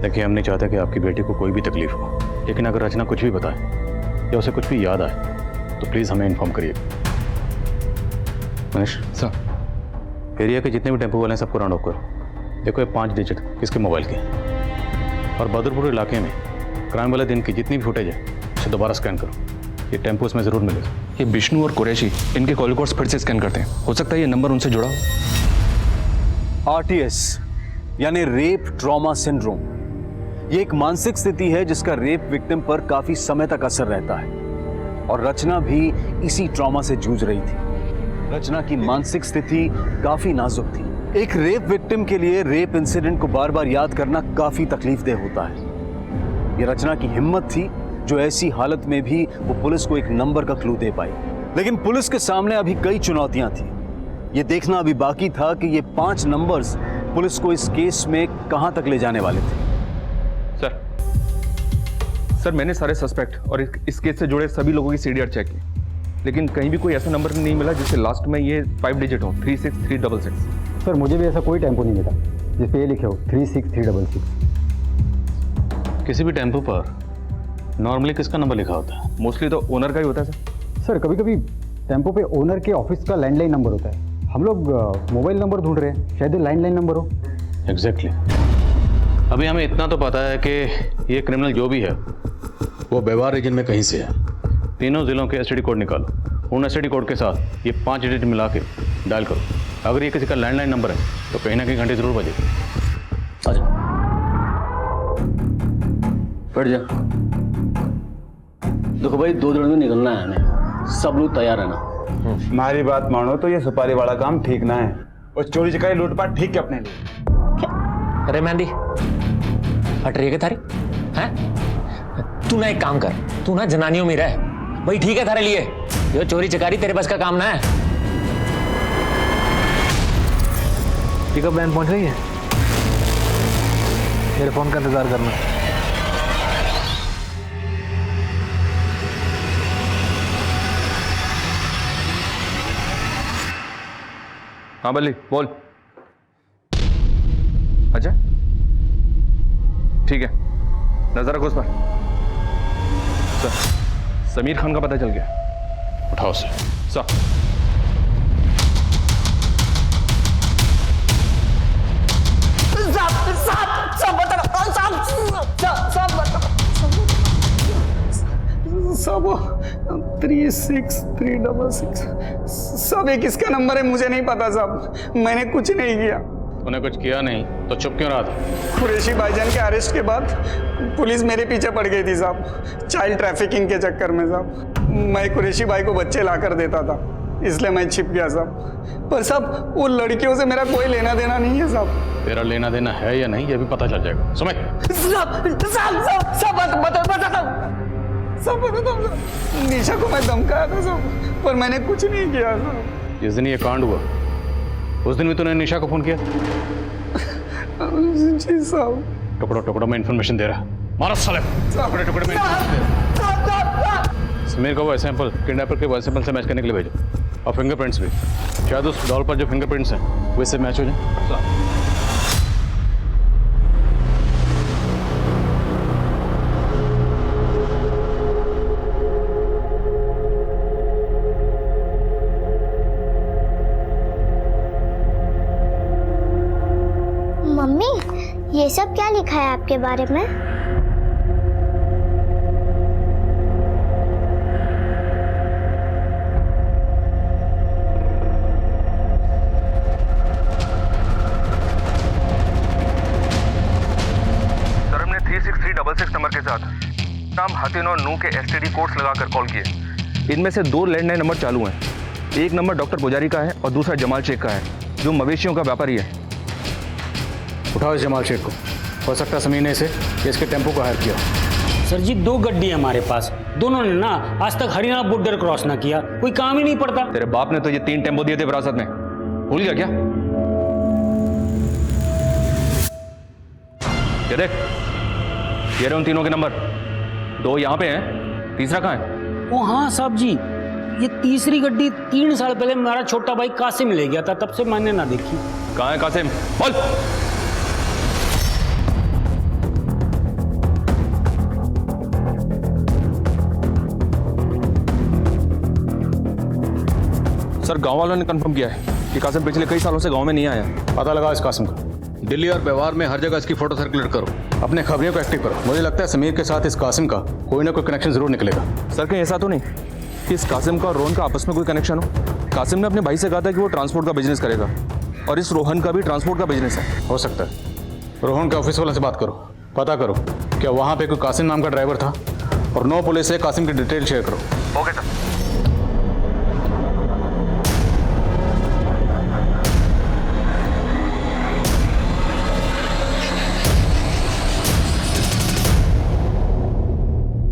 देखिए, हम नहीं चाहते कि आपकी बेटी को कोई भी तकलीफ हो, लेकिन अगर रचना कुछ भी बताए या उसे कुछ भी याद आए तो प्लीज़ हमें इन्फॉर्म करिए। मनीष सर, एरिया के जितने भी टेम्पो वाले हैं सबको राउंड ऑफ करो। देखो ये 5 डिजिट किसके मोबाइल के, और बहादुरपुर इलाके में क्राइम वाले दिन की जितनी भी फुटेज है उसे दोबारा स्कैन करो। ये टेम्पो इसमें ज़रूर मिलेगा। ये विष्णु और कुरैशी इनके कॉल रिकॉर्ड्स फिर से स्कैन करते हैं, हो सकता है ये नंबर उनसे जुड़ा हो। आरटीएस यानी रेप ट्रॉमा सिंड्रोम, ये एक मानसिक स्थिति है जिसका रेप विक्टिम पर काफी समय तक असर रहता है, और रचना भी इसी ट्रॉमा से जूझ रही थी। रचना की मानसिक स्थिति काफी नाजुक थी। एक रेप विक्टिम के लिए रेप इंसिडेंट को बार बार याद करना काफी तकलीफदेह होता है। ये रचना की हिम्मत थी जो ऐसी हालत में भी वो पुलिस को एक नंबर का क्लू दे पाई। लेकिन पुलिस के सामने अभी कई चुनौतियां थी। ये देखना अभी बाकी था कि ये 5 नंबर्स पुलिस को इस केस में कहां तक ले जाने वाले थे। सर, मैंने सारे सस्पेक्ट और इस केस से जुड़े सभी लोगों की सीडीआर चेक की, लेकिन कहीं भी कोई ऐसा नंबर नहीं मिला जिससे लास्ट में ये 5 डिजिट हो, 36366। सर, मुझे भी ऐसा कोई टेम्पो नहीं मिला जिस पे ये लिखे हो 36366। किसी भी टेम्पो पर नॉर्मली किसका नंबर लिखा होता है? मोस्टली तो ओनर का ही होता है सर। सर, कभी कभी टेम्पो पे ओनर के ऑफिस का लैंडलाइन नंबर होता है। हम लोग मोबाइल नंबर ढूंढ रहे हैं, शायद लैंडलाइन नंबर हो। एग्जैक्टली। अभी हमें इतना तो पता है कि ये क्रिमिनल जो भी है वो बेवार रीजन में कहीं से है। तीनों जिलों के एसटीडी कोड निकालो। उन एसटीडी कोड के साथ ये 5 डिजिट मिला के डायल करो। अगर ये किसी का लैंडलाइन नंबर है तो कहीं ना कहीं घंटे जरूर बजेगी। आजा, बैठ जा। देखो भाई, 2 दिन में निकलना है हमें, सब लोग तैयार है ना? हमारी बात मानो तो ये सुपारी वाला काम ठीक ना है, और चोरी चकारी लूटपाट ठीक है अपने लिए। अरे मेहंदी फट रही है क्या थारी? हैं? तू ना एक काम कर, तू ना जनानियों में रह भाई, ठीक है थारे लिए। जो चोरी चकारी तेरे बस का काम ना है। पिकअप वैन पहुंच गई है, मेरे फोन का इंतजार करना। हाँ बल्ली बोल। अच्छा ठीक है, नजर रखो उस पर। समीर खान का पता चल गया? उठाओ उसे। सर सब 36366 सब एक किसका नंबर है मुझे नहीं पता साहब, मैंने कुछ नहीं किया। तूने कुछ किया नहीं तो चुप क्यों रहा था? कुरैशी भाईजान के अरेस्ट के बाद पुलिस मेरे पीछे पड़ गई थी साहब, चाइल्ड ट्रैफिकिंग के चक्कर में साहब। मैं कुरैशी भाई को बच्चे लाकर देता था, इसलिए मैं छिप गया साहब। पर साहब वो लड़कियों से मेरा कोई लेना देना नहीं है साहब। तेरा लेना देना है या नहीं ये भी पता चल जाएगा। समझ सब बताता हूँ। निशा को मैं धमकाया था सब, पर मैंने कुछ नहीं किया साहब। जिस दिन ये कांड हुआ उस दिन भी तूने निशा को फोन किया? जी साहब। टुकड़ों टुकड़ों में इंफॉर्मेशन दे रहा। मारो साले टुकड़े टुकड़े में। समीर का वो सैंपल किडनैपर के वो सैंपल से मैच करने के लिए भेजो, और फिंगरप्रिंट्स भी। शायद उस डॉल पर जो फिंगरप्रिंट्स हैं वो इससे मैच हो जाए। मम्मी ये सब क्या लिखा है आपके बारे में? सर हमने 36366 नंबर के साथ नाम हातिन और नू के एसटीडी कोड्स लगाकर कॉल किए। इनमें से 2 लैंडलाइन नंबर चालू हैं। एक नंबर डॉक्टर पुजारी का है और दूसरा जमाल शेख का है, जो मवेशियों का व्यापारी है। उठाओ इस जमाल शेख को, हो सकता है समीर ने इसे इसके टेम्पो को हायर किया। सर जी 2 गड्डी है हमारे पास, दोनों ने ना आज तक हरियाणा बॉर्डर क्रॉस ना किया, कोई काम ही नहीं पड़ता। तेरे बाप ने तो ये 3 टेम्पो दिए थे विरासत में, भूल गया क्या? ये देख, ये रहे उन तीनों के नंबर। 2 यहाँ पे हैं, तीसरा कहाँ है? ओ हाँ साहब जी, ये तीसरी गड्डी 3 साल पहले मेरा छोटा भाई कासिम ले गया था, तब से मैंने ना देखी। कहाँ है कासिम? बोल। सर गांव वालों ने कंफर्म किया है कि कासिम पिछले कई सालों से गांव में नहीं आया। पता लगा इस कासिम का। दिल्ली और व्यवहार में हर जगह इसकी फोटो सर्कुलेट करो, अपने खबरियों को एक्टिव करो। मुझे लगता है समीर के साथ इस कासिम का कोई ना कोई कनेक्शन जरूर निकलेगा। सर कहीं ऐसा तो नहीं कि इस कासिम का और रोहन का आपस में कोई कनेक्शन हो? कासिम ने अपने भाई से कहा था कि वो ट्रांसपोर्ट का बिजनेस करेगा, और इस रोहन का भी ट्रांसपोर्ट का बिजनेस है। हो सकता है। रोहन के ऑफिस वालों से बात करो, पता करो क्या वहाँ पे कोई कासिम नाम का ड्राइवर था, और 9 पुलिस से कासिम की डिटेल शेयर करो। Okay sir.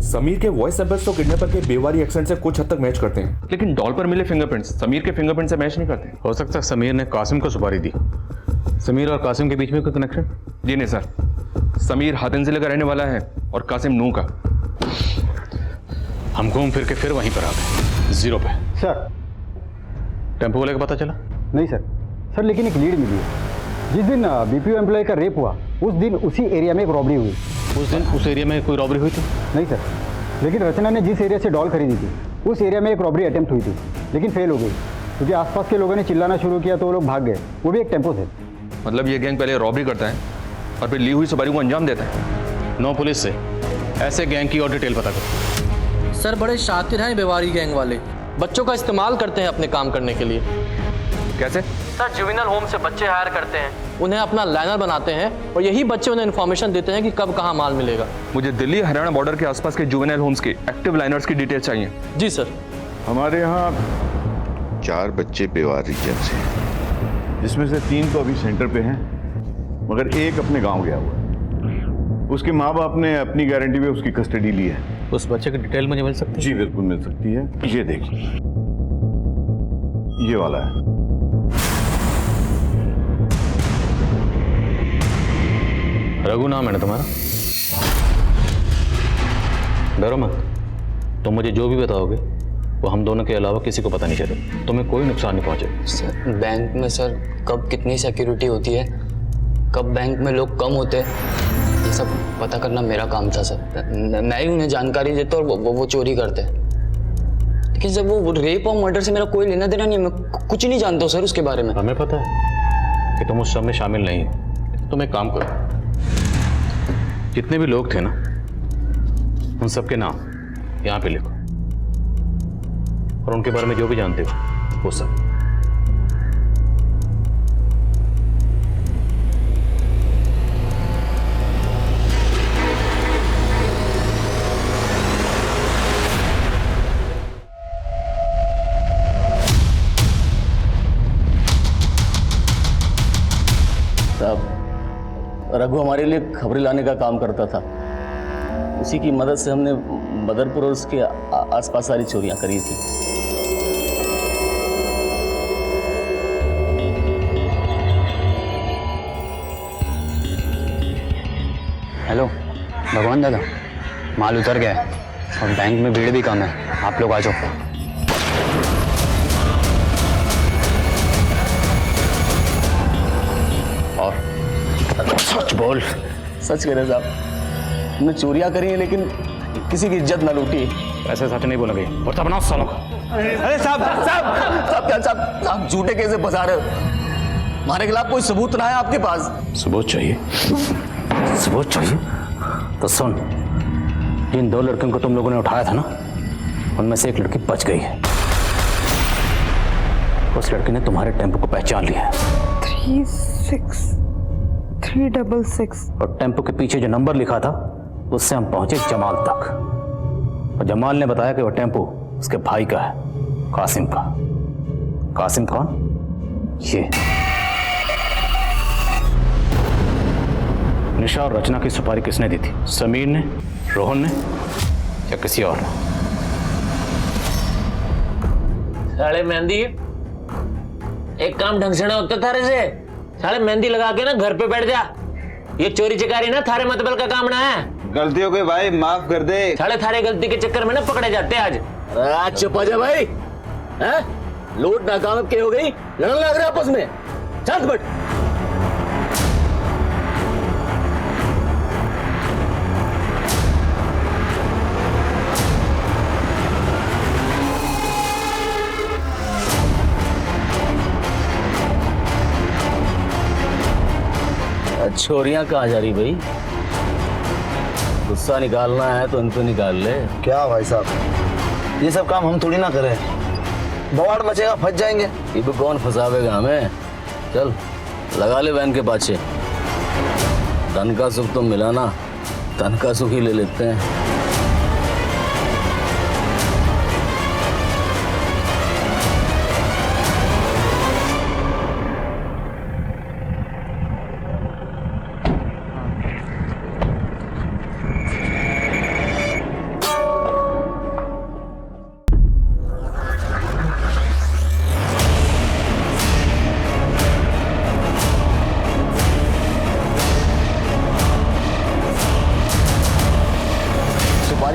समीर के वॉइस सैंपल्स तो किडनैपर के बेवारी एक्सेंट से कुछ हद तक मैच करते हैं, लेकिन डॉल पर मिले फिंगरप्रिंट्स समीर के फिंगरप्रिंट से मैच नहीं करते। हो सकता है समीर ने कासिम को सुपारी दी। समीर और कासिम के बीच में कोई कनेक्शन? जी नहीं सर, समीर हातिन जिले का रहने वाला है और कासिम नू का। हम घूम फिर के फिर वहीं पर आ गए, 0 पे। सर टेम्पो वाले का पता चला? नहीं सर। सर लेकिन एक लीड मिली है। जिस दिन बीपीओ एम्प्लॉय का रेप हुआ उस दिन उसी एरिया में एक रॉबरी हुई। उस दिन उस एरिया में कोई रॉबरी हुई थी? नहीं सर, लेकिन रचना ने जिस एरिया से डॉल खरीदी थी उस एरिया में एक रॉबरी अटेम्प्ट हुई थी, लेकिन फेल हो गई क्योंकि आसपास के लोगों ने चिल्लाना शुरू किया तो वो लोग भाग गए, वो भी एक टेम्पो से। मतलब ये गैंग पहले रॉबरी करता है और फिर ली हुई सवारी को अंजाम देता है। 9 पुलिस से ऐसे गैंग की और डिटेल पता करो। सर बड़े शातिर हैं बेवारी गैंग वाले, बच्चों का इस्तेमाल करते हैं अपने काम करने के लिए। कैसे? सर जुवेनाइल होम से बच्चे हायर करते हैं, उन्हें अपना लाइनर बनाते हैं और यही बच्चे उन्हें इन्फॉर्मेशन देते हैं कि कब कहाँ माल मिलेगा। मुझे दिल्ली हरियाणा बॉर्डर के आसपास के जुवेनाइल होम्स के एक्टिव लाइनर्स की डिटेल चाहिए। जी सर। हमारे यहाँ 4 बच्चे बेवार रीजन से हैं, जिसमें से 3 तो अभी सेंटर पे हैं मगर एक अपने गांव गया हुआ है। उसके माँ बाप ने अपनी गारंटी पे उसकी कस्टडी ली है। उस बच्चे की डिटेल मुझे मिल सकती है? जी बिल्कुल मिल सकती है। ये देखिए, ये वाला है। रघु नाम है ना तुम्हारा? डरो मत, तुम मुझे जो भी बताओगे वो हम दोनों के अलावा किसी को पता नहीं चले, तुम्हें कोई नुकसान नहीं पहुंचे। सर बैंक में सर कब कितनी सिक्योरिटी होती है, कब बैंक में लोग कम होते हैं, ये सब पता करना मेरा काम था सर। मैं ही उन्हें जानकारी देता और वो चोरी करते। लेकिन सर वो रेप और मर्डर से मेरा कोई लेना देना नहीं है, मैं कुछ नहीं जानता हूँ सर उसके बारे में। हमें पता है कि तुम उस सब में शामिल नहीं हो। तुम एक काम करो, जितने भी लोग थे ना उन सबके नाम यहाँ पे लिखो और उनके बारे में जो भी जानते हो वो सब। साहब रघु हमारे लिए खबरें लाने का काम करता था, उसी की मदद से हमने बदरपुर और उसके आसपास सारी चोरियां करी थी। हेलो भगवान दादा, माल उतर गया है और बैंक में भीड़ भी कम है, आप लोग आ जाओ। और सच बोल। सच कह रहे साहब, हमने चोरियां करी हैं लेकिन किसी की इज्जत ना लूटी। ऐसे सच नहीं बोलोगे और तब बनाओ सालों का। अरे साहब साहब साहब क्या साहब, आप झूठे कैसे फंसा रहे हो? हमारे खिलाफ कोई सबूत ना है आपके पास? सबूत चाहिए? सबूत चाहिए तो सुन, जिन 2 लड़कियों को तुम लोगों ने उठाया था ना, उनमें से एक लड़की बच गई है। उस लड़की ने तुम्हारे टेम्पो को पहचान लिया है। 36366 और टेम्पो के पीछे जो नंबर लिखा था उससे हम पहुंचे जमाल तक, और जमाल ने बताया कि वो टेम्पो उसके भाई का है, कासिम का। कासिम कौन? ये निशा और रचना की सुपारी किसने दी थी? समीर ने, रोहन ने या किसी और ने? साले मेहंदी, एक काम ढंग से ना होता थारे से। साले मेहंदी लगा के ना घर पे बैठ जा। ये चोरी चकारी ना थारे मतबल का काम ना है। गलती हो गई भाई, माफ कर दे। साले थारे गलती के चक्कर में ना पकड़े जाते आज। आज चुप जा भाई, हैं? लूट नाकाम के हो गई, लड़ने लग रहे आपस में। शांत बैठ। छोरियां कहाँ जा रही भाई? गुस्सा निकालना है तो उनको निकाल ले। क्या भाई साहब, ये सब काम हम थोड़ी ना करें, बवाड़ मचेगा, फंस जाएंगे। ये भी कौन फंसावेगा हमें? चल लगा ले वैन के पाछे। धन का सुख तो मिला ना, धन का सुख ही ले लेते हैं।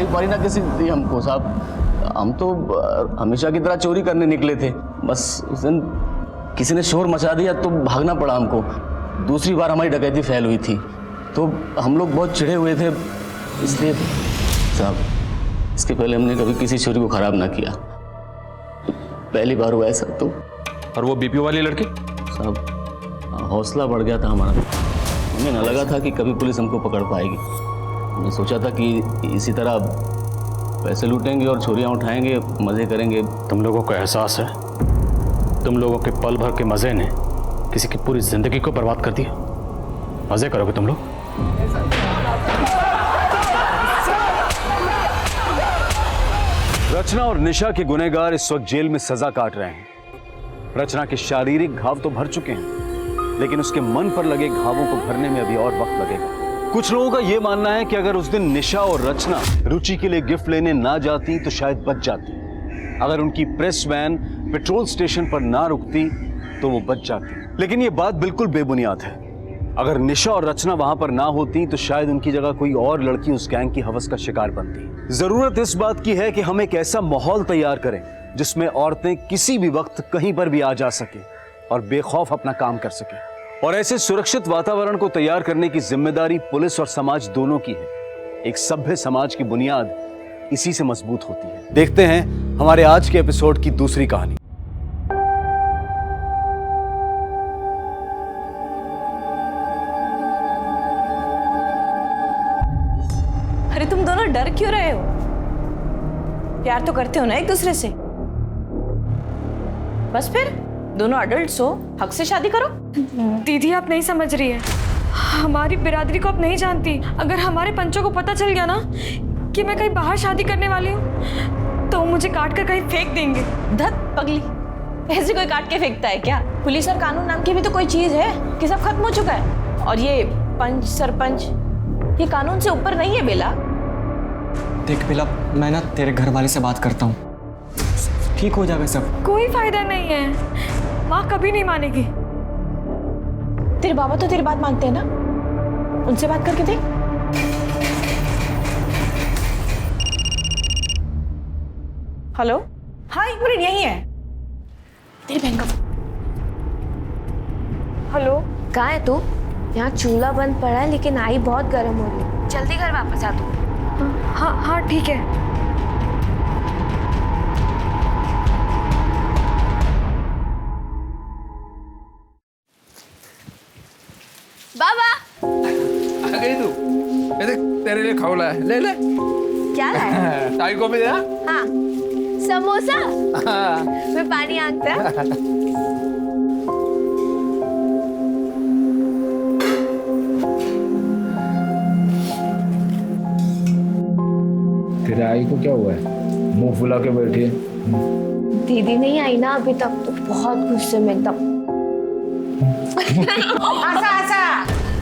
सुपारी ना किसी दी हमको साहब, हम तो हमेशा की तरह चोरी करने निकले थे। बस उस दिन किसी ने शोर मचा दिया तो भागना पड़ा हमको। दूसरी बार हमारी डकैती फैल हुई थी तो हम लोग बहुत चिढ़े हुए थे, इसलिए साहब इसके पहले हमने कभी किसी चोरी को खराब ना किया, पहली बार हुआ ऐसा। तो और वो बीपीओ वाली लड़की? साहब हौसला बढ़ गया था हमारा, हमें न लगा था कि कभी पुलिस हमको पकड़ पाएगी। हमने सोचा था कि इसी तरह पैसे लूटेंगे और चोरियां उठाएंगे, मजे करेंगे। तुम लोगों को एहसास है, तुम लोगों के पल भर के मजे ने किसी की पूरी जिंदगी को बर्बाद कर दिया। मजे करोगे तुम लोग? रचना और निशा के गुनहगार इस वक्त जेल में सजा काट रहे हैं। रचना के शारीरिक घाव तो भर चुके हैं, लेकिन उसके मन पर लगे घावों को भरने में अभी और वक्त लगेगा। कुछ लोगों का यह मानना है कि अगर उस दिन निशा और रचना रुचि के लिए गिफ्ट लेने ना जाती तो शायद बच जाती। अगर उनकी प्रेस वैन पेट्रोल स्टेशन पर ना रुकती तो वो बच जाती। लेकिन ये बात बिल्कुल बेबुनियाद है। अगर निशा और रचना वहां पर ना होती तो शायद उनकी जगह कोई और लड़की उस गैंग की हवस का शिकार बनती। जरूरत इस बात की है कि हम एक ऐसा माहौल तैयार करें जिसमें औरतें किसी भी वक्त कहीं पर भी आ जा सके और बेखौफ अपना काम कर सके। और ऐसे सुरक्षित वातावरण को तैयार करने की जिम्मेदारी पुलिस और समाज दोनों की है। एक सभ्य समाज की बुनियाद इसी से मजबूत होती है। देखते हैं हमारे आज के एपिसोड की दूसरी कहानी। अरे तुम दोनों डर क्यों रहे हो? प्यार तो करते हो ना एक दूसरे से। बस फिर दोनों अडल्ट्स हो, हक से शादी करो। दीदी आप नहीं समझ रही है, हमारी बिरादरी को आप नहीं जानती। अगर हमारे पंचों को पता चल गया ना कि मैं कहीं बाहर शादी करने वाली हूँ तो मुझे काट कर कहीं फेंक देंगे। धत पगली, ऐसे कोई काट के फेंकता है क्या? पुलिस और कानून नाम की भी तो कोई चीज है कि सब खत्म हो चुका है। और ये पंच सरपंच ये कानून से ऊपर नहीं है बेला। देख बेला, मैं ना तेरे घर वाले से बात करता हूँ, ठीक हो जाएगा सब। कोई फायदा नहीं है, माँ कभी नहीं मानेगी। तेरे बाबा तो तेरी बात मानते हैं ना, उनसे बात करके देख। हेलो, हाँ एक मिनट यही है तेरी बहन का। हेलो, कहाँ है तू? यहाँ चूल्हा बंद पड़ा है लेकिन आई बहुत गर्म हो रही है, जल्दी घर वापस आ तू। हाँ हाँ ठीक है। बाबा आ गई तू? ये देख तेरे लिए खाओ लाया, ले ले। क्या लाया? ताई को भी दे। हाँ समोसा। मैं पानी आंकता। तेरे आई को क्या हुआ है? मुंह फुला के बैठी है। दीदी नहीं आई ना अभी तक, तो बहुत गुस्से में एकदम।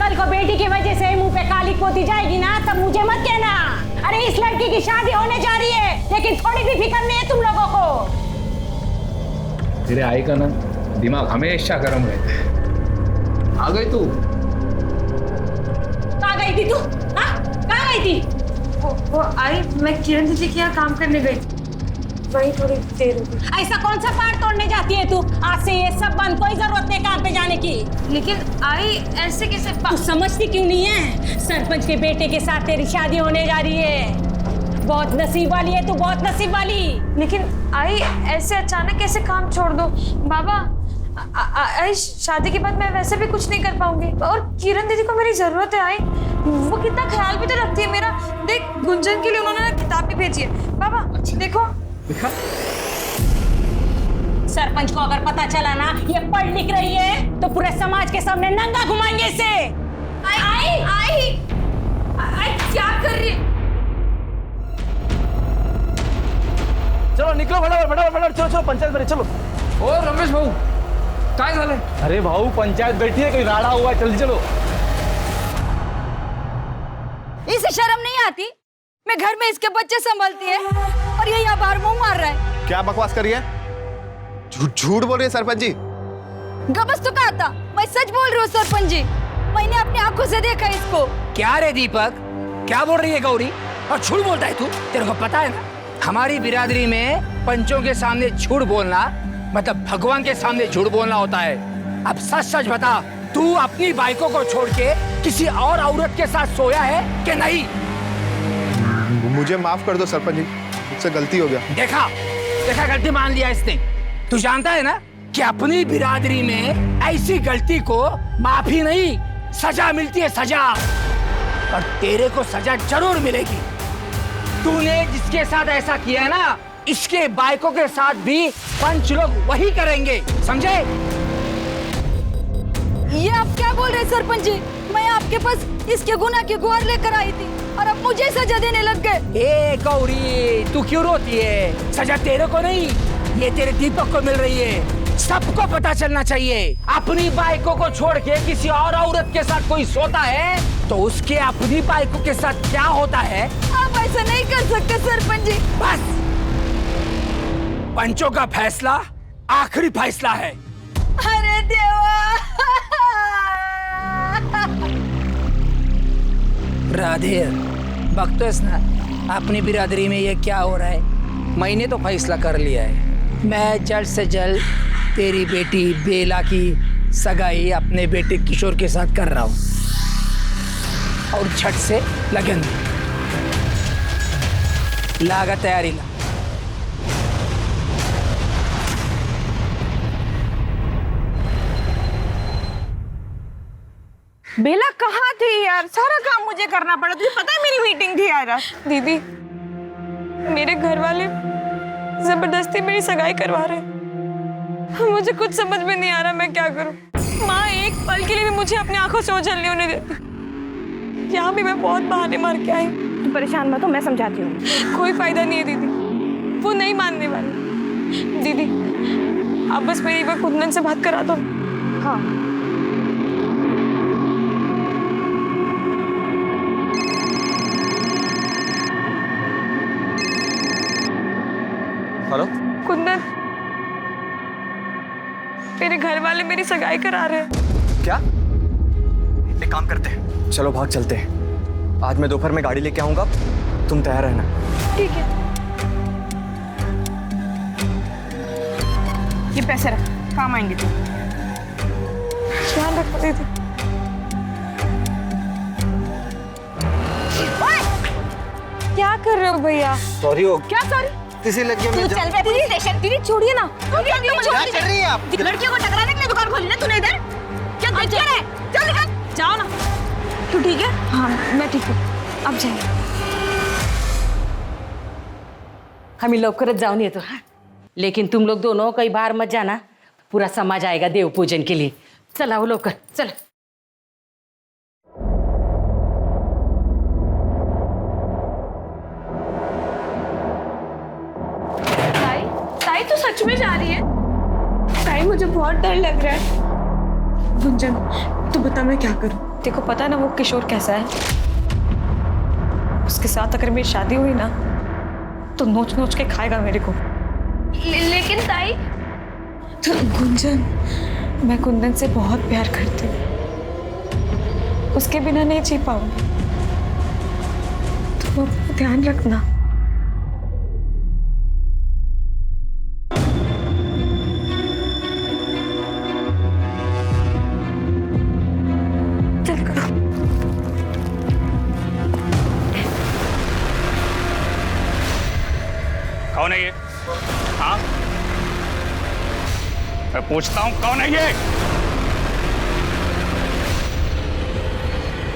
कल को बेटी की वजह से मुंह पे काली पोती जाएगी ना, तब मुझे मत कहना। अरे इस लड़की की शादी होने जा रही है, लेकिन थोड़ी भी फिक्र नहीं है तुम लोगों को। तेरे आई का ना दिमाग हमेशा गर्म रहता है। आ गई तू? कहाँ गई थी तू? कहाँ गई थी? वो आई, मैं किरण दीदी के यहाँ काम करने गई, वही थोड़ी देर हो गई। ऐसा कौन सा पार तोड़ने जाती है तू? आज से ये सब बंद, कोई जरूरत नहीं काम पे जाने की। लेकिन आई ऐसे कैसे? तू समझती क्यों नहीं है? सरपंच के बेटे के साथ तेरी शादी होने जा रही है। बहुत नसीब वाली है तू, बहुत नसीब वाली। लेकिन आई ऐसे अचानक कैसे काम छोड़ दो? बाबा आई शादी के बाद मैं वैसे भी कुछ नहीं कर पाऊंगी, और किरण दीदी को मेरी जरूरत है। आई वो कितना ख्याल भी तो रखती है मेरा। देख गुंजन के लिए उन्होंने किताब भी भेजी है। बाबा देखो। सरपंच को अगर पता चला ना ये पढ़ लिख रही है तो पूरे समाज के सामने नंगा घुमाएंगे इसे। आई क्या कर रही है? चलो निकलो फटाफट, चलो पंचायत में चलो। ओ रमेश भाऊ, काय झालं? अरे भाऊ पंचायत बैठी है, कोई राड़ा हुआ है, जल्दी चलो। इसे शर्म नहीं आती? मैं घर में इसके बच्चे संभालती है और ये यहाँ बाहर मुंह मार रहा है। क्या बकवास कर रही है? झूठ बोल रही है सरपंच जी। गबस तो कहा था, मैं सच बोल रही हूँ सरपंच जी। मैंने अपनी आंखों से देखा इसको। क्या रे दीपक, क्या बोल रही है गौरी? और झूठ बोलता है तू? तेरे को पता है ना, हमारी बिरादरी में पंचों के सामने झूठ बोलना मतलब भगवान के सामने झूठ बोलना होता है। अब सच सच बता, तू अपनी बाइकों को छोड़ के किसी और औरत के साथ सोया है कि नहीं? मुझे माफ कर दो सरपंच जी, मुझसे गलती हो गया। देखा गलती मान लिया इसने। तू जानता है ना कि अपनी बिरादरी में ऐसी गलती को माफी नहीं, सजा मिलती है, सजा। और तेरे को सजा जरूर मिलेगी। तूने जिसके साथ ऐसा किया है ना, इसके बाइकों के साथ भी पंच लोग वही करेंगे, समझे? ये आप क्या बोल रहे सरपंच जी? मैं आपके पास इसके गुनाह की गुहार लेकर आई थी और अब मुझे सजा देने लग गए। ए गौरी, तू क्यों रोती है? सजा तेरे को नहीं, ये तेरे दीपक को मिल रही है। सबको पता चलना चाहिए। अपनी बाइकों को छोड़ के किसी और औरत के साथ कोई सोता है तो उसके अपनी बाइकों के साथ क्या होता है। आप ऐसा नहीं कर सकते सरपंच जी। बस, पंचों का फैसला आखिरी फैसला है। अरे देवा। राधे, बख्तोस ना अपनी बिरादरी में ये क्या हो रहा है। मैंने तो फैसला कर लिया है, मैं जल्द से जल्द तेरी बेटी बेला की सगाई अपने बेटे किशोर के साथ कर रहा हूँ और झट से लगन लागा तैयारी ला। बेला कहाँ थी यार? सारा काम मुझे करना पड़ा। तुझे पता है मेरी मीटिंग थी यार। दीदी, मेरे घर वाले जबरदस्ती मेरी सगाई करवा रहे हैं। मुझे कुछ समझ में नहीं आ रहा मैं क्या करूं। माँ एक पल के लिए भी मुझे अपनी आंखों से ओझल नहीं होने देती। यहाँ भी मैं बहुत बहाने मार के आई। तू परेशान मत हो, मैं समझाती हूँ। कोई फायदा नहीं है दीदी, वो नहीं मानने वाली। दीदी आप बस मेरी एक बार कुंदन से बात करा दो। हाँ हेलो कुंदन, मेरे घर वाले मेरी सगाई करा रहे हैं। क्या? एक काम करते हैं, चलो भाग चलते हैं। आज मैं दोपहर में गाड़ी लेके आऊंगा, तुम तैयार रहना। ठीक है। ये पैसे रख, काम आएंगे। ध्यान रखो दीदी। क्या कर रहे हो भैया? सॉरी हो क्या सॉरी? किसी लग गया। तू चल बे पुलिस स्टेशन। दीदी छोड़िए ना। क्या कर रही है आप? लड़कियों को टकराने के लिए दुकान खोली ना तूने इधर? क्या देख क्या रहे? चल निकल, जाओ ना। तू ठीक है? हाँ मैं ठीक हूँ, अब जाइए। हम लवकरच जाऊन येतो। लेकिन तुम लोग दोनों कई बार मत जाना, पूरा समाज आएगा देव पूजन के लिए। चला हो लवकर, चल। ताई तो सच में जा रही है? ताई मुझे बहुत डर लग रहा है। गुंजन तू बता मैं क्या करूं? देखो पता ना वो किशोर कैसा है। उसके साथ अगर मेरी शादी हुई ना तो नोच नोच के खाएगा मेरे को। लेकिन ताई तो गुंजन, मैं कुंदन से बहुत प्यार करती हूँ, उसके बिना नहीं जी पाऊंगी। तो ध्यान रखना। कौन है ये? हाँ मैं पूछता हूँ कौन है ये?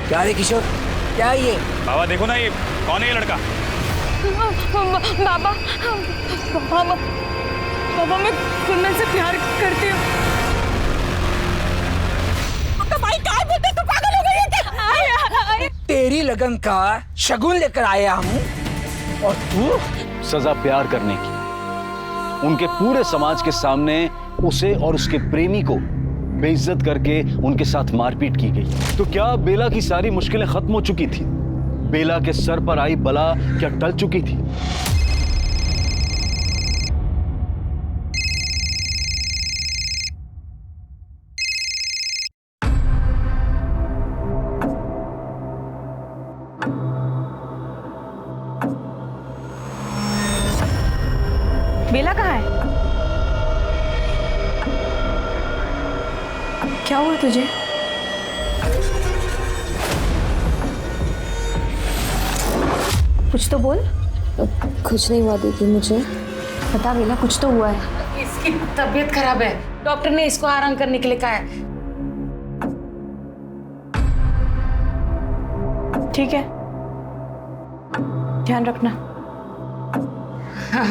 क्या रे किशोर, क्या है ये? बाबा देखो ना, ये कौन है ये लड़का? बाबा बाबा बाबा मैं कुंदन से प्यार करती हूँ। तो भाई क्या बोलते, तू पागल हो गई है क्या? तेरी लगन का शगुन लेकर आया हूँ और तू? सजा प्यार करने की। उनके पूरे समाज के सामने उसे और उसके प्रेमी को बेइज्जत करके उनके साथ मारपीट की गई। तो क्या बेला की सारी मुश्किलें खत्म हो चुकी थी? बेला के सर पर आई बला क्या टल चुकी थी? बेला कहाँ है? क्या हुआ तुझे? कुछ तो बोल। कुछ नहीं हुआ दीदी, मुझे बता बेला, कुछ तो हुआ है। इसकी तबीयत खराब है, डॉक्टर ने इसको आराम करने के लिए कहा है। ठीक है, ध्यान रखना। हाँ।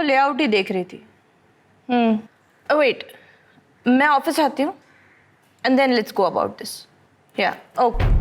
लेआउट ही देख रही थी। वेट, मैं ऑफिस आती हूँ and then let's go about this. या ओके।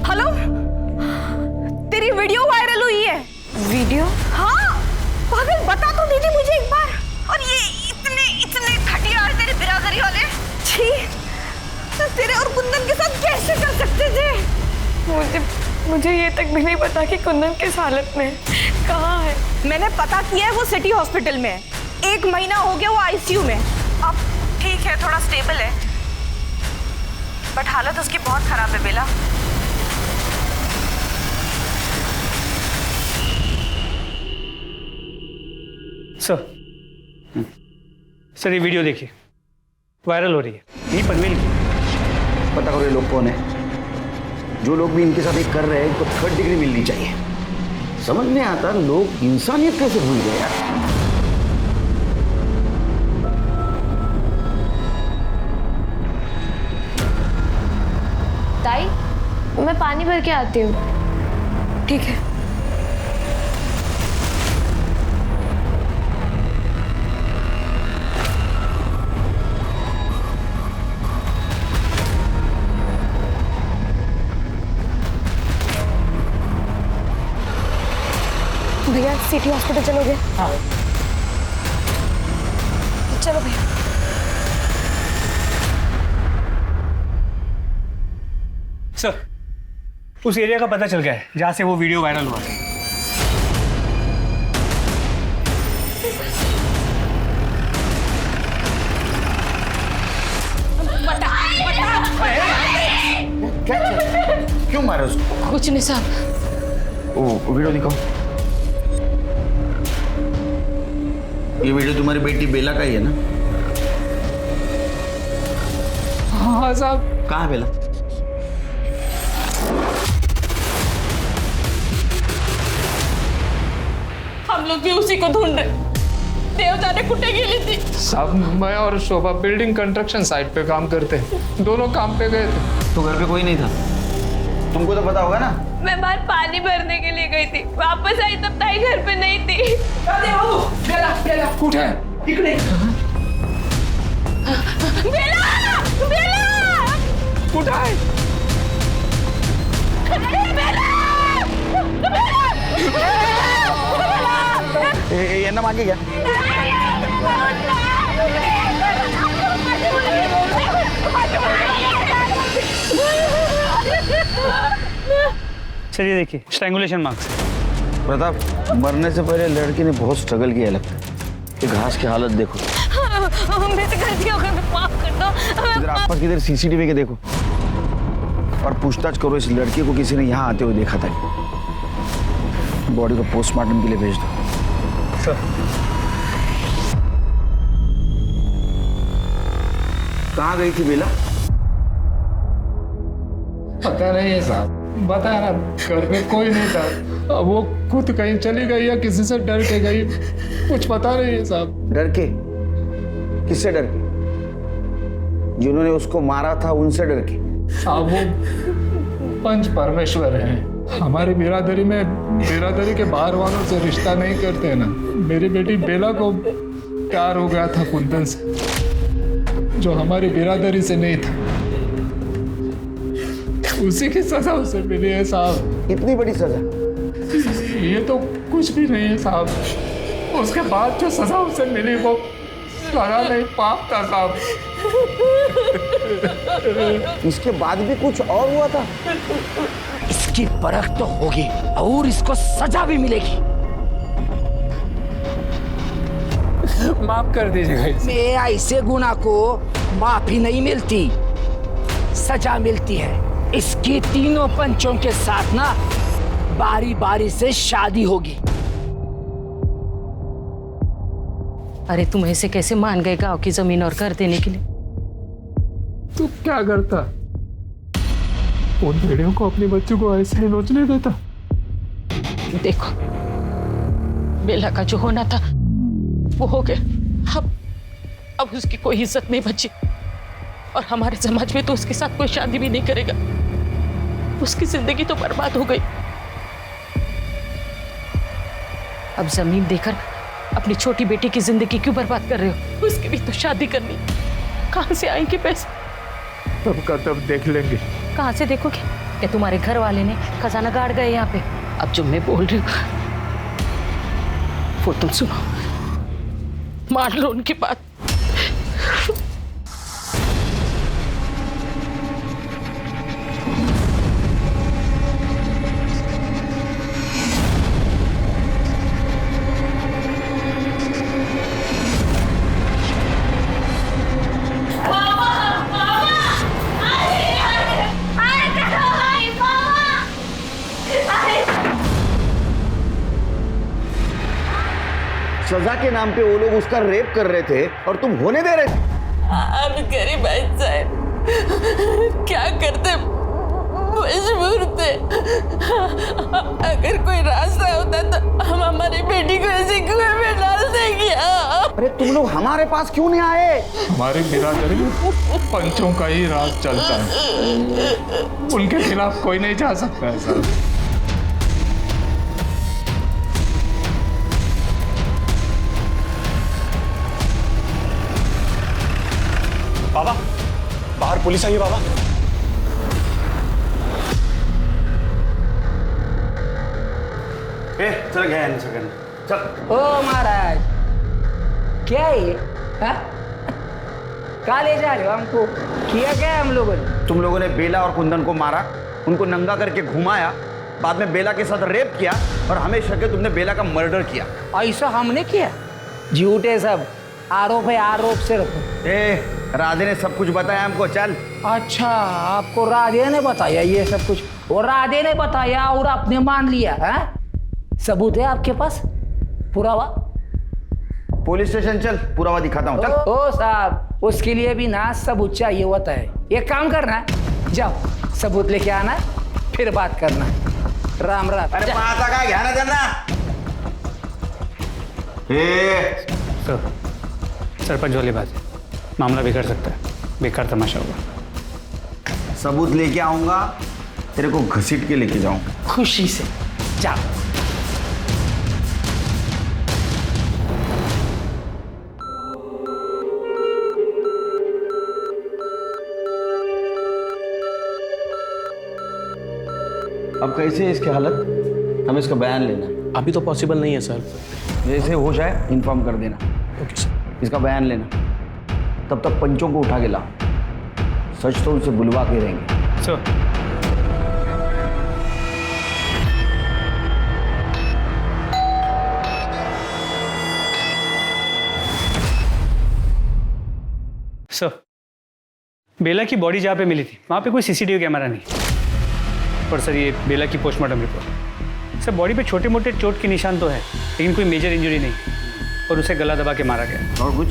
हेलो, तेरी वीडियो वायरल हुई है। वीडियो? हाँ पागल, बता तो दीदी मुझे एक बार। और ये इतने घटिया है तेरे बिरादरी वाले। छी, तो तेरे और कुंदन के साथ कैसे कर सकते थे? मुझे ये तक भी नहीं पता कि कुंदन किस हालत में कहाँ है। मैंने पता किया है, वो सिटी हॉस्पिटल में है। 1 महीना हो गया वो आईसीयू में। अब ठीक है, थोड़ा स्टेबल है, बट हालत उसकी बहुत खराब है बेला। सर ये वीडियो देखिए, वायरल हो रही है। ये पनवेल की। पता करो ये लोग कौन है। जो लोग भी इनके साथ ये कर रहे हैं इनको 3rd डिग्री मिलनी चाहिए। समझ नहीं आता लोग इंसानियत कैसे भूल गए यार। ताई, मैं पानी भर के आती हूँ। ठीक है। भैया सिटी हॉस्पिटल चलोगे? हाँ चलो भैया। सर उस एरिया का पता चल गया है जहां से वो वीडियो वायरल हुआ है। क्यों मारे उसको? कुछ नहीं साहब। ओ वीडियो दिखाओ। ये वीडियो तुम्हारी बेटी बेला का ही है ना? हाँ साहब। कहाँ है बेला? हम लोग भी उसी को ढूंढ रहे। देवता ने कुटे गिली थी। साहब मैं और शोभा बिल्डिंग कंस्ट्रक्शन साइट पे काम करते हैं, दोनों काम पे गए थे। तो घर पे कोई नहीं था? तुमको तो पता होगा ना। मैं बाहर पानी भरने के लिए गई थी, वापस आई तब ताई घर पे नहीं थी। बेला कुठे आहे? इकडे। बेला कुठे आहे? यांना मागे घ्या। चलिए देखिए, स्ट्रैंगुलेशन मार्क्स। प्रताप, मरने से पहले लड़की ने बहुत स्ट्रगल किया लगता है। ये घास की हालत देखो। मेरी गलती हो गई, माफ कर दो। इधर आसपास किधर सीसीटीवी के देखो और पूछताछ करो इस लड़की को किसी ने यहाँ आते हुए देखा था। बॉडी को पोस्टमार्टम के लिए भेज दो। कहाँ गई थी बेला? पता नहीं है साहब, बता रहा घर में कोई नहीं था। अब वो खुद कहीं चली गई या किसी से डर के गई, कुछ पता नहीं है साहब। डर के? किससे डर के? जिन्होंने उसको मारा था उनसे डर के? साहब वो पंच परमेश्वर हैं। हमारी बिरादरी में बिरादरी के बाहर वालों से रिश्ता नहीं करते ना। मेरी बेटी बेला को प्यार हो गया था कुंदन से, जो हमारी बिरादरी से नहीं था। उसी की सजा उसे मिली है साहब। इतनी बड़ी सजा? ये तो कुछ भी नहीं है साहब। उसके बाद जो सजा उसे मिली वो सजा नहीं, पाप था साहब। इसके बाद भी कुछ और हुआ था? इसकी परख तो होगी और इसको सजा भी मिलेगी। माफ कर दीजिएगा। मैं ऐसे गुनाह को माफी नहीं मिलती, सजा मिलती है। इसकी तीनों पंचों के साथ ना बारी बारी से शादी होगी। अरे तुम ऐसे कैसे मान गए गांव की जमीन और घर देने के लिए? तू क्या करता? उन भेड़ियों को अपने बच्चों को ऐसे ही नोचने देता? देखो, बेला का जो होना था वो हो गया। अब उसकी कोई इज्जत नहीं बची और हमारे समाज में तो उसके साथ कोई शादी भी नहीं करेगा। उसकी जिंदगी तो बर्बाद हो गई। अब जमीन देकर अपनी छोटी बेटी की जिंदगी क्यों बर्बाद कर रहे हो? उसकी भी तो शादी करनी, कहां से आएंगे पैसे? तब का तब देख लेंगे। कहां से देखोगे? क्या तुम्हारे घर वाले ने खजाना गाड़ गए यहाँ पे? अब जो मैं बोल रही हूँ वो तुम सुनो, मान लो उनकी बात। सजा के नाम पे वो लोग उसका रेप कर रहे थे और तुम होने दे रहे थे। अब गरीब साहब क्या करते, मजबूर थे। अगर कोई रास्ता होता तो हम हमारी बेटी को ऐसे कुएं में डाल देंगे। अरे तुम लोग हमारे पास क्यों नहीं आए? हमारी बिरादरी में पंचों का ही राज चलता है, उनके खिलाफ कोई नहीं जा सकता है सर। बाबा, बाहर पुलिस आई है बाबा। चल गया चल। ओ महाराज, क्या है ये? कहाँ ले जा रहे हो हमको? किया क्या है हम लोगों ने? तुम लोगों ने बेला और कुंदन को मारा, उनको नंगा करके घुमाया, बाद में बेला के साथ रेप किया और हमें शक है तुमने बेला का मर्डर किया। ऐसा हमने किया? झूठे सब, आरोप है, आरोप सिर्फ। राधे ने सब कुछ बताया हमको। चल। अच्छा, आपको राधे ने बताया ये सब कुछ? और राधे ने बताया और आपने मान लिया है? सबूत है आपके पास? पुरावा? पुलिस स्टेशन चल, पुरावा दिखाता हूँ। चल। ओ साहब, उसके लिए भी ना सबूत चाहिए होता है। एक काम करना है, जाओ सबूत लेके आना, फिर बात करना। राम राम। अरे पाता का ध्यान है देना। सरपंच वाली बात है, मामला बिगड़ सकता है, बेकार तमाशा होगा। सबूत लेके आऊंगा, तेरे को घसीट के लेके जाऊंगा। खुशी से जाओ। अब कैसे है इसकी हालत? हमें इसका बयान लेना है। अभी तो पॉसिबल नहीं है सर। जैसे हो जाए इन्फॉर्म कर देना। Okay sir. इसका बयान लेना, तब तक पंचों को उठा के ला। सच तो उनसे बुलवा के रहेंगे। सर। सर, बेला की बॉडी जहाँ पे मिली थी वहाँ पे कोई सीसीटीवी कैमरा नहीं। और सर, ये बेला की पोस्टमार्टम रिपोर्ट। सर, बॉडी पे छोटे मोटे चोट के निशान तो है, लेकिन कोई मेजर इंजरी नहीं, और उसे गला दबा के मारा गया। और कुछ?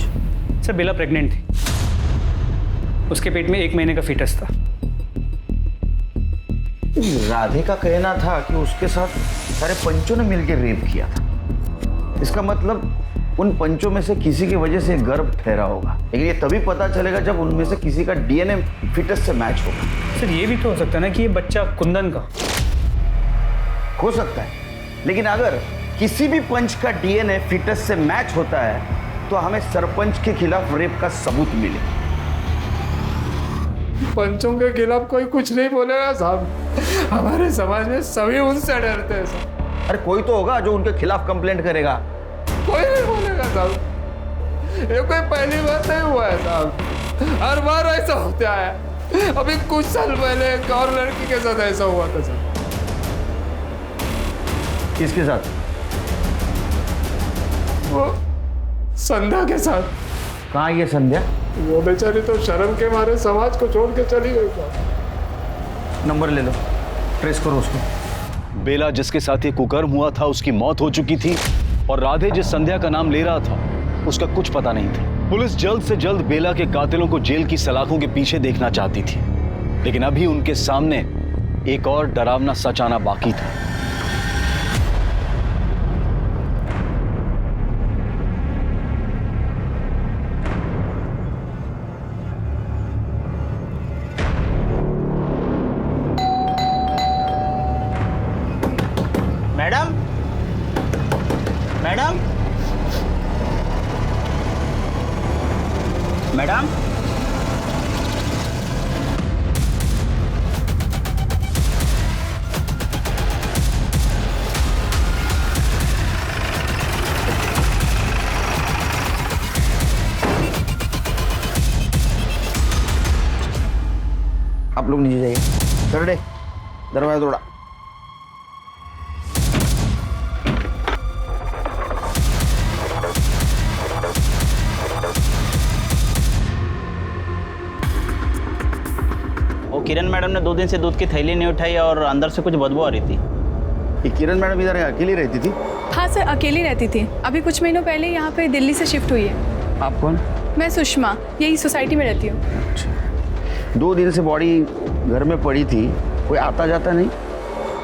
सर, बेला प्रेग्नेंट थी, उसके पेट में 1 महीने का फीटस था। राधे का कहना था कि उसके साथ सारे पंचों ने मिलकर रेप किया था। इसका मतलब उन पंचों में से किसी की वजह से गर्भ ठहरा होगा, लेकिन ये तभी पता चलेगा जब उनमें से किसी का डीएनए फिटस से मैच होगा। सर, ये भी तो हो सकता है ना कि ये बच्चा कुंदन का हो सकता है, लेकिन अगर किसी भी पंच का डीएनए फिटस से मैच होता है तो हमें सरपंच के खिलाफ रेप का सबूत मिले। पंचों के खिलाफ कोई कुछ नहीं बोलेगा साहब। हमारे समाज में सभी उनसे डरते हैं साहब। अरे कोई तो होगा जो उनके खिलाफ कंप्लेंट करेगा। कोई नहीं बोलेगा साहब, ये कोई पहली बार नहीं हुआ है साहब, हर बार ऐसा होता है। अभी कुछ साल पहले एक और लड़की के साथ ऐसा हुआ था सर। किसके साथ? वो संध्या के साथ। कहाँ ये संध्या? वो बेचारी तो शर्म के मारे समाज को छोड़ के चली गई साहब। नंबर ले लो, ट्रेस करो उसको। बेला जिसके साथ ये कुकर्म हुआ था उसकी मौत हो चुकी थी और राधे जिस संध्या का नाम ले रहा था उसका कुछ पता नहीं था। पुलिस जल्द से जल्द बेला के कातिलों को जेल की सलाखों के पीछे देखना चाहती थी, लेकिन अभी उनके सामने एक और डरावना सच आना बाकी था। मैडम, मैडम, मैडम, आप लोग नीचे जाइए। कर दे, दरवाजा तोड़ा। किरण मैडम ने 2 दिन से दूध की थैली नहीं उठाई और अंदर से कुछ बदबू आ रही थी। ये किरण मैडम इधर अकेली रहती थी? हाँ सर, अकेली रहती थी। अभी कुछ महीनों पहले यहाँ पे दिल्ली से शिफ्ट हुई है। आप कौन? मैं सुषमा, यही सोसाइटी में रहती हूँ। 2 दिन से बॉडी घर में पड़ी थी, कोई आता जाता नहीं?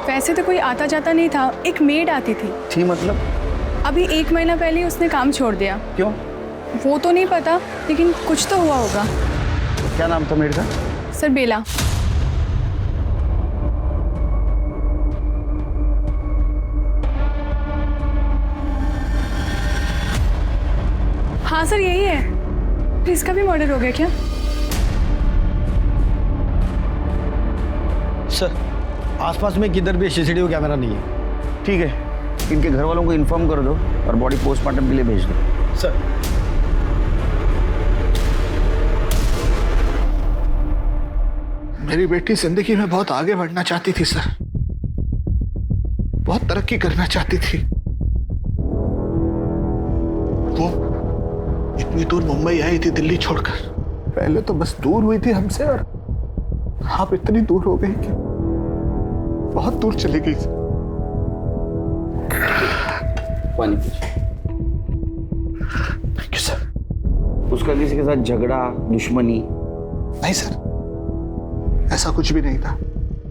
वैसे तो कोई आता जाता नहीं था, एक मेड आती थी। थी मतलब? अभी 1 महीना पहले उसने काम छोड़ दिया। क्यों? वो तो नहीं पता, लेकिन कुछ तो हुआ होगा। क्या नाम था मेड का? सर बेला। हाँ सर, यही है। इसका भी मर्डर हो गया क्या? सर, आसपास में किधर भी सीसीटीवी कैमरा नहीं है। ठीक है, इनके घर वालों को इन्फॉर्म कर दो और बॉडी पोस्टमार्टम के लिए भेज दो। सर, मेरी बेटी जिंदगी में बहुत आगे बढ़ना चाहती थी सर, बहुत तरक्की करना चाहती थी। वो इतनी दूर मुंबई आई थी दिल्ली छोड़कर। पहले तो बस दूर हुई थी हमसे और आप इतनी दूर हो गई कि बहुत दूर चली गई। पानी थैंक यू सर। उसका किसी के साथ झगड़ा, दुश्मनी? नहीं सर, ऐसा कुछ भी नहीं था।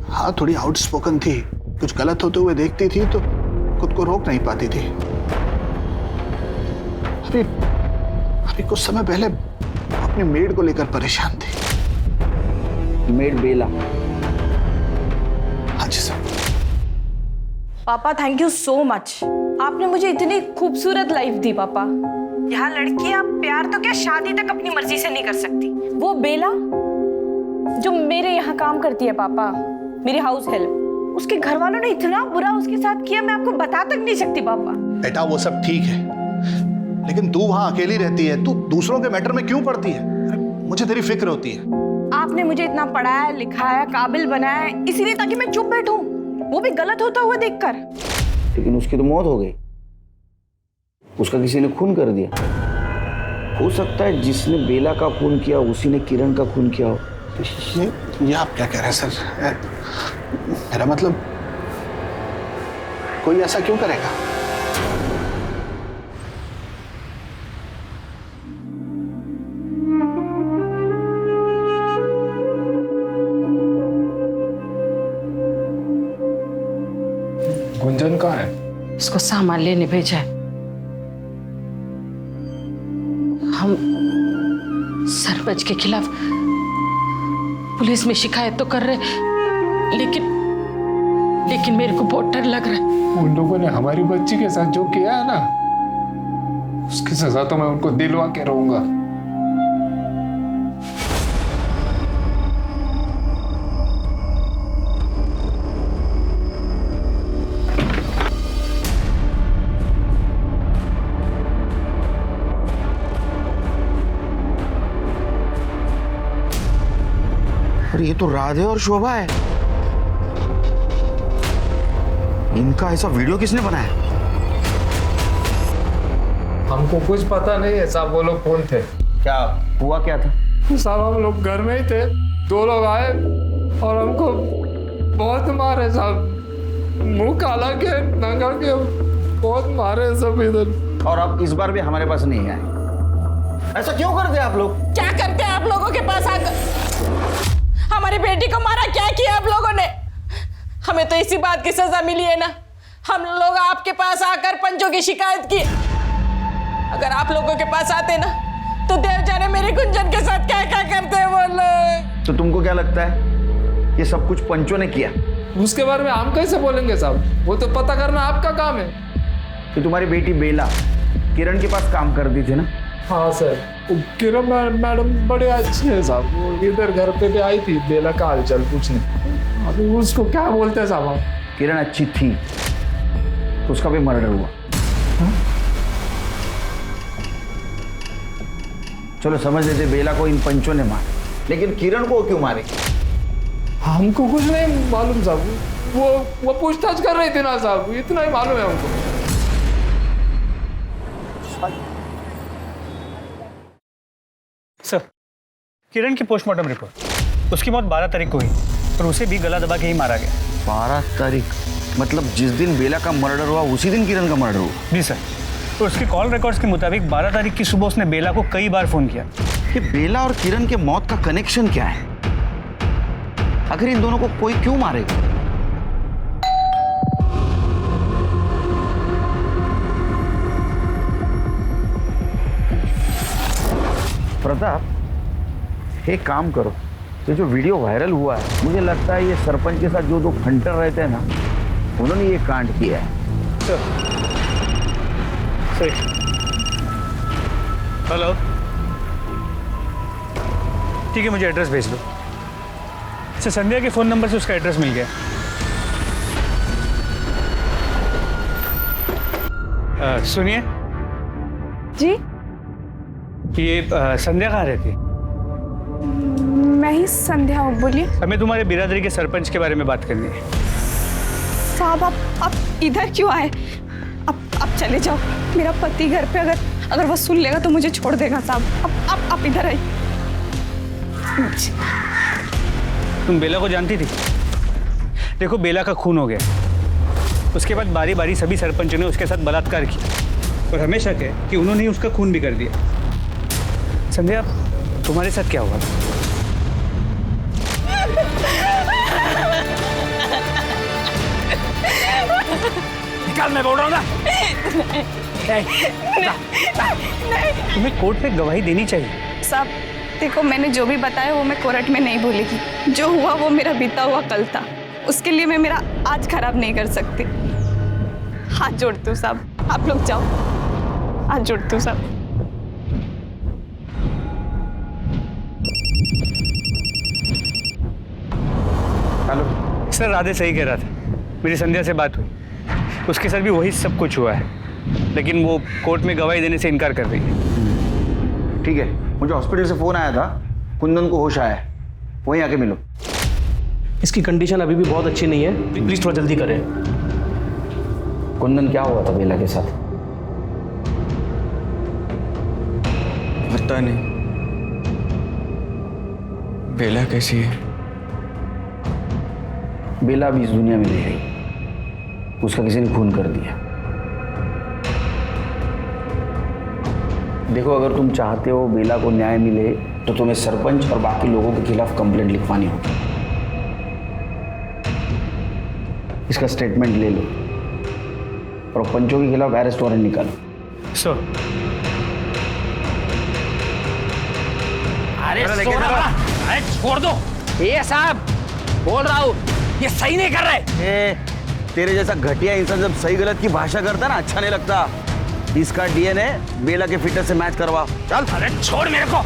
हाँ, थोड़ी आउटस्पोकन थी, कुछ गलत होते हुए देखती थी तो खुद को रोक नहीं पाती थी। अभी कुछ समय पहले अपनी मेड को लेकर परेशान थी। मेड बेला? हाँ जी सर। पापा थैंक यू सो मच, आपने मुझे इतनी खूबसूरत लाइफ दी पापा। यहाँ लड़कियां प्यार तो क्या शादी तक अपनी मर्जी से नहीं कर सकती। वो बेला जो मेरे यहाँ काम करती है पापा, मेरी हाउस हेल्प, उसके घर वालों ने इतना बुरा उसके साथ किया, मैं आपको बता तक नहीं सकती पापा। बेटा वो सब ठीक है, लेकिन तू वहां अकेली रहती है, तू दूसरों के मैटर में क्यों पड़ती है? मुझे तेरी फिक्र होती है। आपने मुझे इतना पढ़ाया लिखाया, काबिल बनाया, इसीलिए ताकि मैं चुप बैठूं, वो भी गलत होता हुआ देखकर। लेकिन उसकी तो मौत हो गई, उसका किसी ने खून कर दिया। हो सकता है जिसने बेला का खून किया उसी ने किरण का खून किया हो। ये आप क्या कह रहे हैं सर? मेरा मतलब कोई ऐसा क्यों करेगा? गुंजन कहाँ है? उसको सामान लेने भेजा है। हम सरपंच के खिलाफ पुलिस में शिकायत तो कर रहे, लेकिन मेरे को बहुत डर लग रहा है। उन लोगों ने हमारी बच्ची के साथ जो किया है ना, उसकी सजा तो मैं उनको दिलवा के रहूंगा। ये तो राधे और शोभा है। इनका ऐसा वीडियो किसने बनाया? हमको कुछ पता नहीं है साहब, वो लोग कौन थे? क्या हुआ क्या था? साहब हम लोग घर में ही थे, 2 लोग आए और हमको बहुत मारे साहब, मुंह काला के नंगा के बहुत मारे सब इधर। और अब इस बार भी हमारे पास नहीं आए। ऐसा क्यों करते आप लोग? क्या करते हैं आप लोगों के पास आकर? हमारी बेटी को मारा, क्या किया आप लोगों ने? हमें तो इसी बात की सजा मिली है ना, हम लोग आपके पास आकर पंचों की शिकायत की। अगर आप लोगों के पास आते ना तो देव जाने मेरे गुंजन के साथ क्या क्या करते हैं वो लोग। तो तुमको क्या लगता है ये सब कुछ पंचों ने किया? उसके बारे में हम कैसे बोलेंगे साहब, वो तो पता करना आपका काम है। तो तुम्हारी बेटी बेला किरण के पास काम करती थी ना? हाँ सर, किरण मैडम बड़े अच्छे हैं साहब, वो इधर घर पे भी आई थी बेला का हालचाल पूछने। अभी उसको क्या बोलते हैं साहब? किरण अच्छी थी तो उसका भी मर्डर हुआ। चलो समझ लेते बेला को इन पंचों ने मारा, लेकिन किरण को क्यों मारे? हमको कुछ नहीं मालूम साहब, वो पूछताछ कर रही थी ना साहब, इतना ही मालूम है हमको। सर, किरण की पोस्टमार्टम रिपोर्ट, उसकी मौत 12 तारीख को हुई और उसे भी गला दबा के ही मारा गया। 12 तारीख मतलब जिस दिन बेला का मर्डर हुआ उसी दिन किरण का मर्डर हुआ? जी सर, तो उसके कॉल रिकॉर्ड्स के मुताबिक 12 तारीख की सुबह उसने बेला को कई बार फोन किया। कि बेला और किरण के मौत का कनेक्शन क्या है? आखिर इन दोनों को कोई क्यों मारेगा? प्रताप, एक काम करो, ये जो वीडियो वायरल हुआ है, मुझे लगता है ये सरपंच के साथ जो 2 फंटर रहते हैं ना, उन्होंने ये कांड किया है। हेलो, ठीक है, मुझे एड्रेस भेज दो। अच्छा, संध्या के फ़ोन नंबर से उसका एड्रेस मिल गया। सुनिए जी, ये संध्या कहाँ रहती है? मैं ही संध्या हूँ, बोलिए। हमें तुम्हारे बिरादरी के सरपंच के बारे में बात करनी है। साहब आप इधर क्यों आए? आप चले जाओ, मेरा पति घर पे अगर वो सुन लेगा तो मुझे छोड़ देगा साहब। आप इधर आइए। तुम बेला को जानती थी? देखो, बेला का खून हो गया, उसके बाद बारी बारी सभी सरपंचों ने उसके साथ बलात्कार किया और हमें शक है कि उन्होंने ही उसका खून भी कर दिया। संध्या, तुम्हारे साथ क्या हुआ? निकाल, मैं बोल रहा हूँ ना। तुम्हें कोर्ट में गवाही देनी चाहिए। साहब देखो, मैंने जो भी बताया वो मैं कोर्ट में नहीं बोलेगी। जो हुआ वो मेरा बीता हुआ कल था, उसके लिए मैं मेरा आज खराब नहीं कर सकती। हाथ जोड़ती हूँ साहब, आप लोग जाओ, हाथ जोड़ती हूँ साहब। हेलो सर, राधे सही कह रहा था, मेरी संध्या से बात हुई, उसके साथ भी वही सब कुछ हुआ है, लेकिन वो कोर्ट में गवाही देने से इनकार कर रही है। ठीक है, मुझे हॉस्पिटल से फोन आया था, कुंदन को होश आया है, वहीं आके मिलो। इसकी कंडीशन अभी भी बहुत अच्छी नहीं है, प्लीज थोड़ा जल्दी करें। कुंदन, क्या हुआ था बेला के साथ? पता नहीं। बेला कैसी है? बेला भी इस दुनिया में नहीं रही, उसका किसी ने खून कर दिया। देखो, अगर तुम चाहते हो बेला को न्याय मिले तो तुम्हें सरपंच और बाकी लोगों के खिलाफ कंप्लेंट लिखवानी होगी। इसका स्टेटमेंट ले लो और पंचों के खिलाफ अरेस्ट वारंट निकालो। सर, अरे छोड़ दो। ये साहब बोल रहा हूँ, ये सही नहीं कर रहे। तेरे जैसा घटिया इंसान जब सही गलत की भाषा करता ना, अच्छा नहीं लगता। इसका डीएनए बेला के फिटनेस से मैच करवा। चल। अरे छोड़ मेरे को।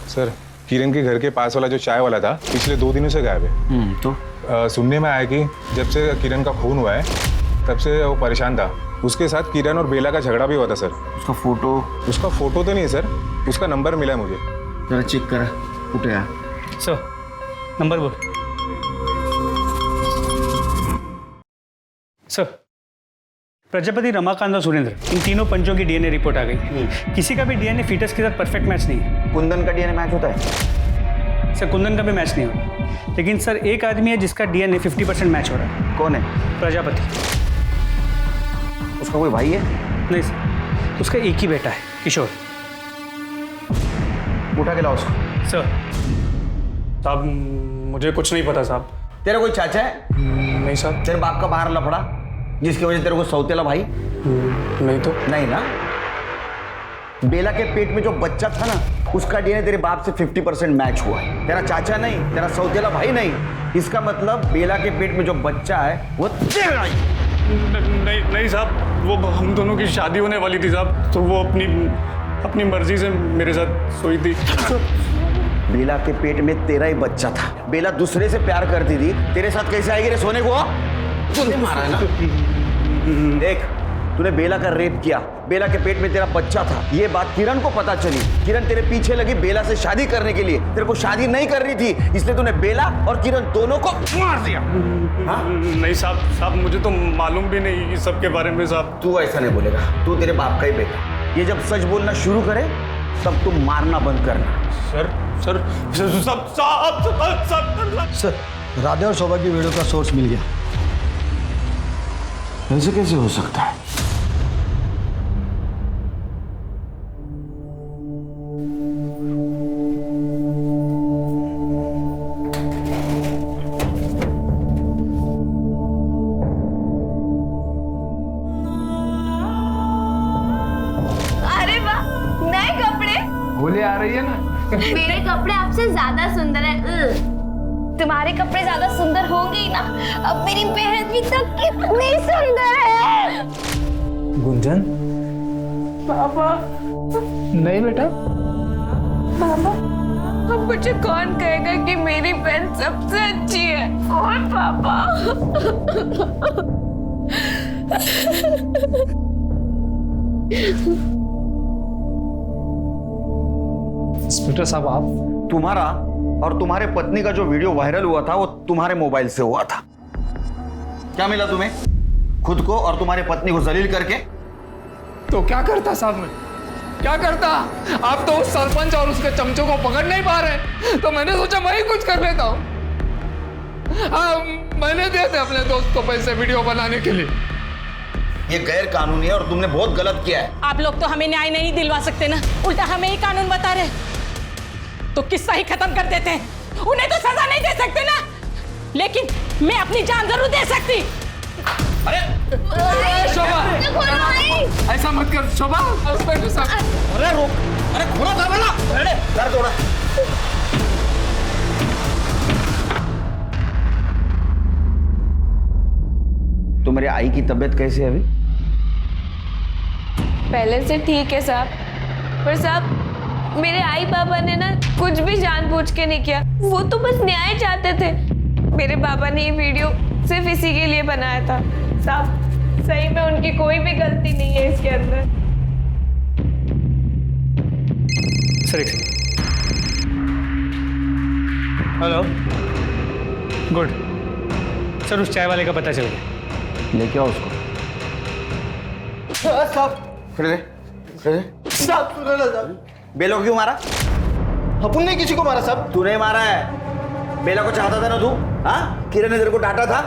सर, किरण के घर के पास वाला जो चाय वाला था पिछले 2 दिनों से गायब है। तो सुनने में आया कि जब से किरण का खून हुआ है तब से वो परेशान था। उसके साथ किरण और बेला का झगड़ा भी हुआ था सर। उसका फोटो तो नहीं है सर, उसका नंबर मिला है मुझे। जरा चेक करा, उठे सर, नंबर बोल। सर, प्रजापति, रमाकांत और सुरेंद्र, इन तीनों पंचों की डीएनए रिपोर्ट आ गई। किसी का भी डीएनए फीटस के साथ परफेक्ट मैच नहीं है। कुंदन का डीएनए मैच होता है? सर, कुंदन का भी मैच नहीं होता, लेकिन सर एक आदमी है जिसका डीएनए 50% मैच हो रहा है। कौन है? प्रजापति। उसका कोई भाई है? नहीं सर, उसका एक ही बेटा है, किशोर। उठा के लाओ उसको। सर साहब, मुझे कुछ नहीं पता साहब। तेरा कोई चाचा है? नहीं सर। तेरे बाप का बाहर लफड़ा जिसकी वजह से तेरे को सौतेला भाई? नहीं तो। नहीं ना? बेला के पेट में जो बच्चा था ना, उसका डीएनए तेरे बाप से 50% मैच हुआ है। तेरा चाचा नहीं, तेरा सौतेला भाई नहीं। इसका मतलब बेला के पेट में जो बच्चा है वो तेरा ही। नहीं साहब, वो हम दोनों की शादी होने वाली थी साहब, तो वो अपनी मर्जी से मेरे साथ सोई थी। बेला के पेट में तेरा ही बच्चा था। बेला दूसरे से प्यार करती थी, तेरे साथ कैसे आएगी रे सोने को? तूने मारा है ना? देख, तूने बेला का रेप किया, बेला के पेट में तेरा बच्चा था। ये बात किरण को पता चली। किरण तेरे पीछे लगी बेला से शादी करने के लिए। तेरे को शादी नहीं करनी थी, इसलिए तूने बेला और किरण दोनों को मार दिया। हाँ? नहीं साहब, मुझे तो मालूम भी नहीं इस सब के बारे में साहब। तू ऐसा नहीं बोलेगा, तू तेरे बाप का ही बेटा। ये जब सच बोलना शुरू करे तब तुम मारना बंद करना। सर, राधे और शोभा की वीडियो का सोर्स मिल गया। ऐसे कैसे हो सकता है? अरे वाह, नए कपड़े। होली आ रही है ना। मेरे कपड़े आपसे ज्यादा सुंदर है। तुम्हारे कपड़े ज्यादा सुंदर होंगे ही ना। अब मेरी बहन भी तो कितनी सुंदर है। गुंजन, पापा। नहीं बेटा। पापा, अब मुझे कौन कहेगा कि मेरी बहन सबसे अच्छी है? और पापा। इंस्पेक्टर साहब, आप तुम्हारा और तुम्हारे पत्नी का जो वीडियो वायरल हुआ था वो तुम्हारे मोबाइल से हुआ था। क्या मिला तुम्हें? खुद को और तुम्हारे पत्नी को जलील करके। तो क्या करता साहब? मैं क्या करता? आप तो उस सरपंच और उसके चमचों को पकड़ नहीं पा रहे, तो मैंने सोचा मैं ही कुछ कर लेता हूँ। मैंने दिए थे अपने दोस्त को पैसे वीडियो बनाने के लिए। ये गैर कानूनी है और तुमने बहुत गलत किया है। आप लोग तो हमें न्याय नहीं दिलवा सकते ना, उल्टा हमें ही कानून बता रहे। तो किस्सा ही खत्म कर देते हैं। उन्हें तो सजा नहीं दे सकते ना, लेकिन मैं अपनी जान जरूर दे सकती। अरे शोभा, ऐसा मत कर शोभा। इंस्पेक्टर साहब, अरे रोक, अरे घोड़ा था वाला, अरे कर दो। तुम्हारी आई की तबीयत कैसी है अभी? पहले से ठीक है साहब, पर साहब मेरे आई बाबा ने ना कुछ भी जानबूझ के नहीं किया। वो तो बस न्याय चाहते थे। मेरे बाबा ने ये वीडियो सिर्फ इसी के लिए बनाया था। साहब, सही में उनकी कोई भी गलती नहीं है इसके अंदर। सर, हेलो, गुड सर, उस चाय वाले का पता चल गया। लेके आओ उसको। साहब, साहब सुनो ना साहब। बेला को क्यों मारा? अपन ने किसी को मारा साहब? तूने मारा है। बेला को चाहता था ना तू? हाँ, किरण ने तेरे को डांटा था।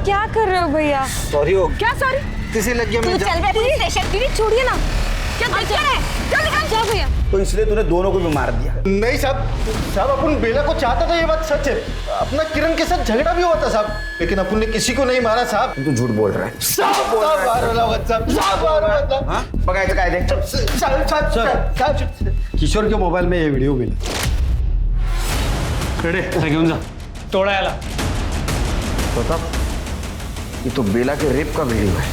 क्या कर रहे हो भैया? सॉरी हो। क्या सॉरी? किसी लग गया। तू चल बे पुलिस स्टेशन। दीदी छोड़िए ना, क्या दिक्कत है? चल निकल जाओ भैया। तो इसलिए तूने दोनों को भी मार दिया? नहीं साहब, साहब अपन बेला को चाहता था, ये बात सच है। अपना किरण के साथ झगड़ा भी हुआ था साहब, लेकिन अपन ने किसी को नहीं मारा साहब। तू झूठ बोल रहा है। साहब बोल रहा है। बगाए कायदे। किशोर के मोबाईल में ये व्हिडिओ मिला। घेऊन जा. तोडा याला. प्रताप, ये तो बेला के रेप का वीडियो है।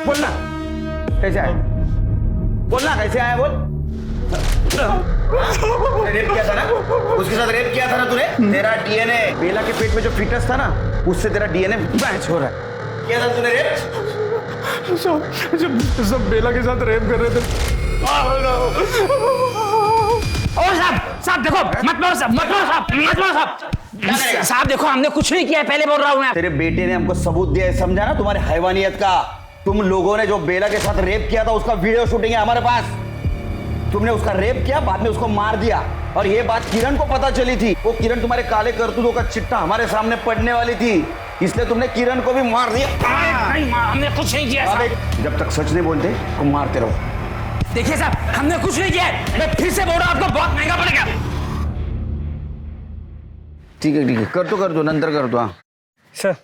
बोलना कैसे आया? बोलना कैसे आया? बोल। रेप किया था ना, उसके साथ रेप किया था ना तूने? तेरा डीएनए बेला के पेट में जो फीटस था ना, उससे तेरा डीएनए मैच हो रहा है। किया था तूने रेप? सब बेला के साथ रेप कर रहे थे। साहब देखो, मत मारो साहब, मत मारो साहब, मत मारो साहब। साहब देखो हमने कुछ नहीं किया है, पहले बोल रहा हूँ मैं। तेरे बेटे ने हमको सबूत दिया है, समझा ना, तुम्हारे हैवानियत का। तुम लोगों ने जो बेला के साथ रेप किया था उसका वीडियो शूटिंग है हमारे पास। तुमने उसका रेप किया, बाद में उसको मार दिया, और ये बात किरण को पता चली थी। वो किरण तुम्हारे काले करतूतों का चिट्ठा हमारे सामने पड़ने वाली थी, इसलिए तुमने किरण को भी मार दिया। नहीं, हमने कुछ नहीं किया साहब। जब तक सच नहीं बोलते तो मारते रहो। देखिए साहब, हमने कुछ नहीं किया है। मैं फिर से बोल रहा हूँ, आपको बहुत महंगा पड़ेगा। ठीक है, कर दो, नंतर कर दो। हाँ सर,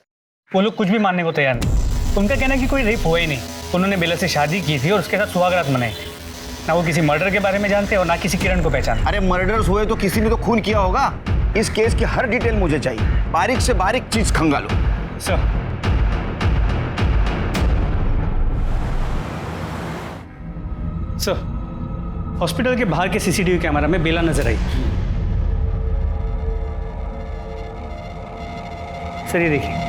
वो लोग कुछ भी मानने को तैयार नहीं। उनका कहना है कि कोई रेप हुआ ही नहीं। उन्होंने बेला से शादी की थी और उसके साथ सुहागरात मनाई थी। ना वो किसी मर्डर के बारे में जानते और ना किसी किरण को पहचान। अरे मर्डर्स हुए तो किसी ने तो खून किया होगा। इस केस की हर डिटेल मुझे चाहिए, बारीक से बारीक चीज खंगालो। सर, हॉस्पिटल के बाहर के सीसीटीवी कैमरा में बेला नजर आई। सर ये देखिए।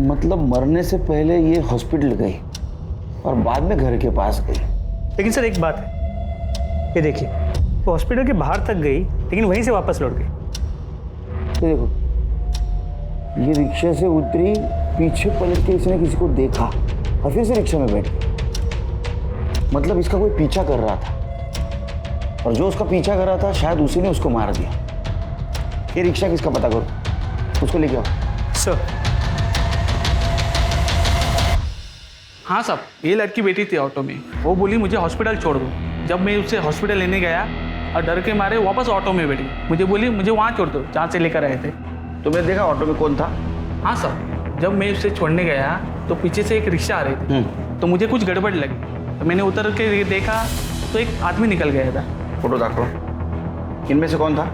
मतलब मरने से पहले ये हॉस्पिटल गई और बाद में घर के पास गई। लेकिन सर एक बात है, ये देखिए, वो हॉस्पिटल के बाहर तक गई लेकिन वहीं से वापस लौट गई। देखो, ये रिक्शा से उतरी, पीछे पलट के इसने किसी को देखा और फिर से रिक्शा में बैठ गई। मतलब इसका कोई पीछा कर रहा था, और जो उसका पीछा कर रहा था शायद उसी ने उसको मार दिया। ये रिक्शा किसका पता करो, उसको लेके आओ। सर। हाँ साहब, ये लड़की बैठी थी ऑटो में। वो बोली मुझे हॉस्पिटल छोड़ दो। जब मैं उसे हॉस्पिटल लेने गया और डर के मारे वापस ऑटो में बैठी, मुझे बोली मुझे वहाँ छोड़ दो जहाँ से लेकर आए थे। तुमने देखा ऑटो में कौन था? हाँ सर, जब मैं उसे छोड़ने गया तो पीछे से एक रिक्शा आ रही थी, तो मुझे कुछ गड़बड़ लगी। तो मैंने उतर के देखा तो एक आदमी निकल गया था। फोटो देखो, इनमें से कौन था?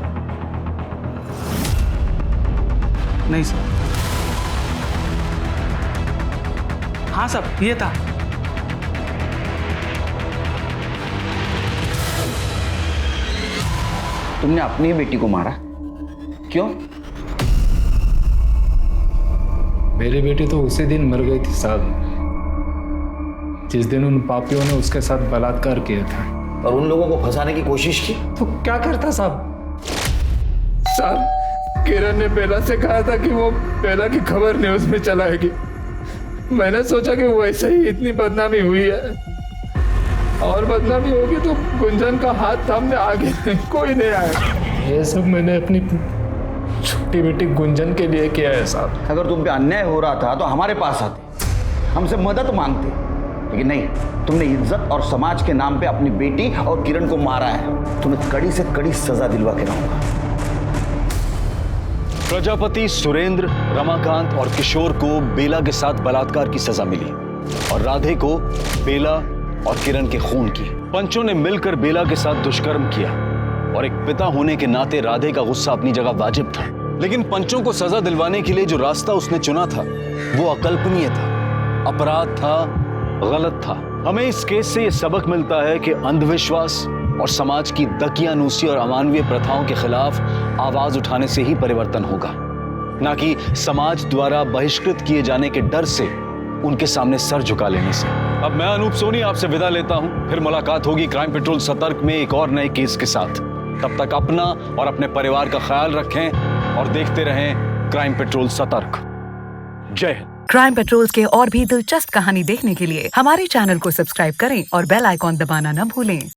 नहीं सर। हाँ साहब, ये था। तुमने अपनी बेटी को मारा, क्यों? मेरी बेटी तो उसी दिन मर गई थी साहब, जिस दिन उन पापियों ने उसके साथ बलात्कार किया था। और उन लोगों को फंसाने की कोशिश की तो क्या करता साहब? साहब, किरण ने बेला से कहा था कि वो बेला की खबर न्यूज में चलाएगी। मैंने सोचा कि वैसे ही इतनी बदनामी हुई है, और बदनामी होगी तो गुंजन का हाथ थामने आगे कोई नहीं आया। ये सब मैंने अपनी छोटी बेटी गुंजन के लिए किया है साहब। अगर तुम पे अन्याय हो रहा था तो हमारे पास आते, हमसे मदद मांगते, लेकिन नहीं, तुमने इज्जत और समाज के नाम पे अपनी बेटी और किरण को मारा है। तुम्हें कड़ी से कड़ी सजा दिलवा के रहूंगा। प्रजापति सुरेंद्र, रमाकांत और किशोर को बेला के साथ बलात्कार की सजा मिली और राधे को बेला और किरण के खून की। पंचों ने मिलकर बेला के साथ दुष्कर्म किया और एक पिता होने के नाते राधे का गुस्सा अपनी जगह वाजिब था, लेकिन पंचों को सजा दिलवाने के लिए जो रास्ता उसने चुना था वो अकल्पनीय था, अपराध था, गलत था। हमें इस केस से यह सबक मिलता है कि अंधविश्वास और समाज की दकियानूसी और अमानवीय प्रथाओं के खिलाफ आवाज उठाने से ही परिवर्तन होगा, ना कि समाज द्वारा बहिष्कृत किए जाने के डर से उनके सामने सर झुका लेने से। अब मैं अनूप सोनी आपसे विदा लेता हूं, फिर मुलाकात होगी क्राइम पेट्रोल सतर्क में एक और नए केस के साथ। तब तक अपना और अपने परिवार का ख्याल रखें और देखते रहें क्राइम पेट्रोल सतर्क। जय हिंद। क्राइम पेट्रोल के और भी दिलचस्प कहानी देखने के लिए हमारे चैनल को सब्सक्राइब करें और बेल आइकॉन दबाना न भूलें।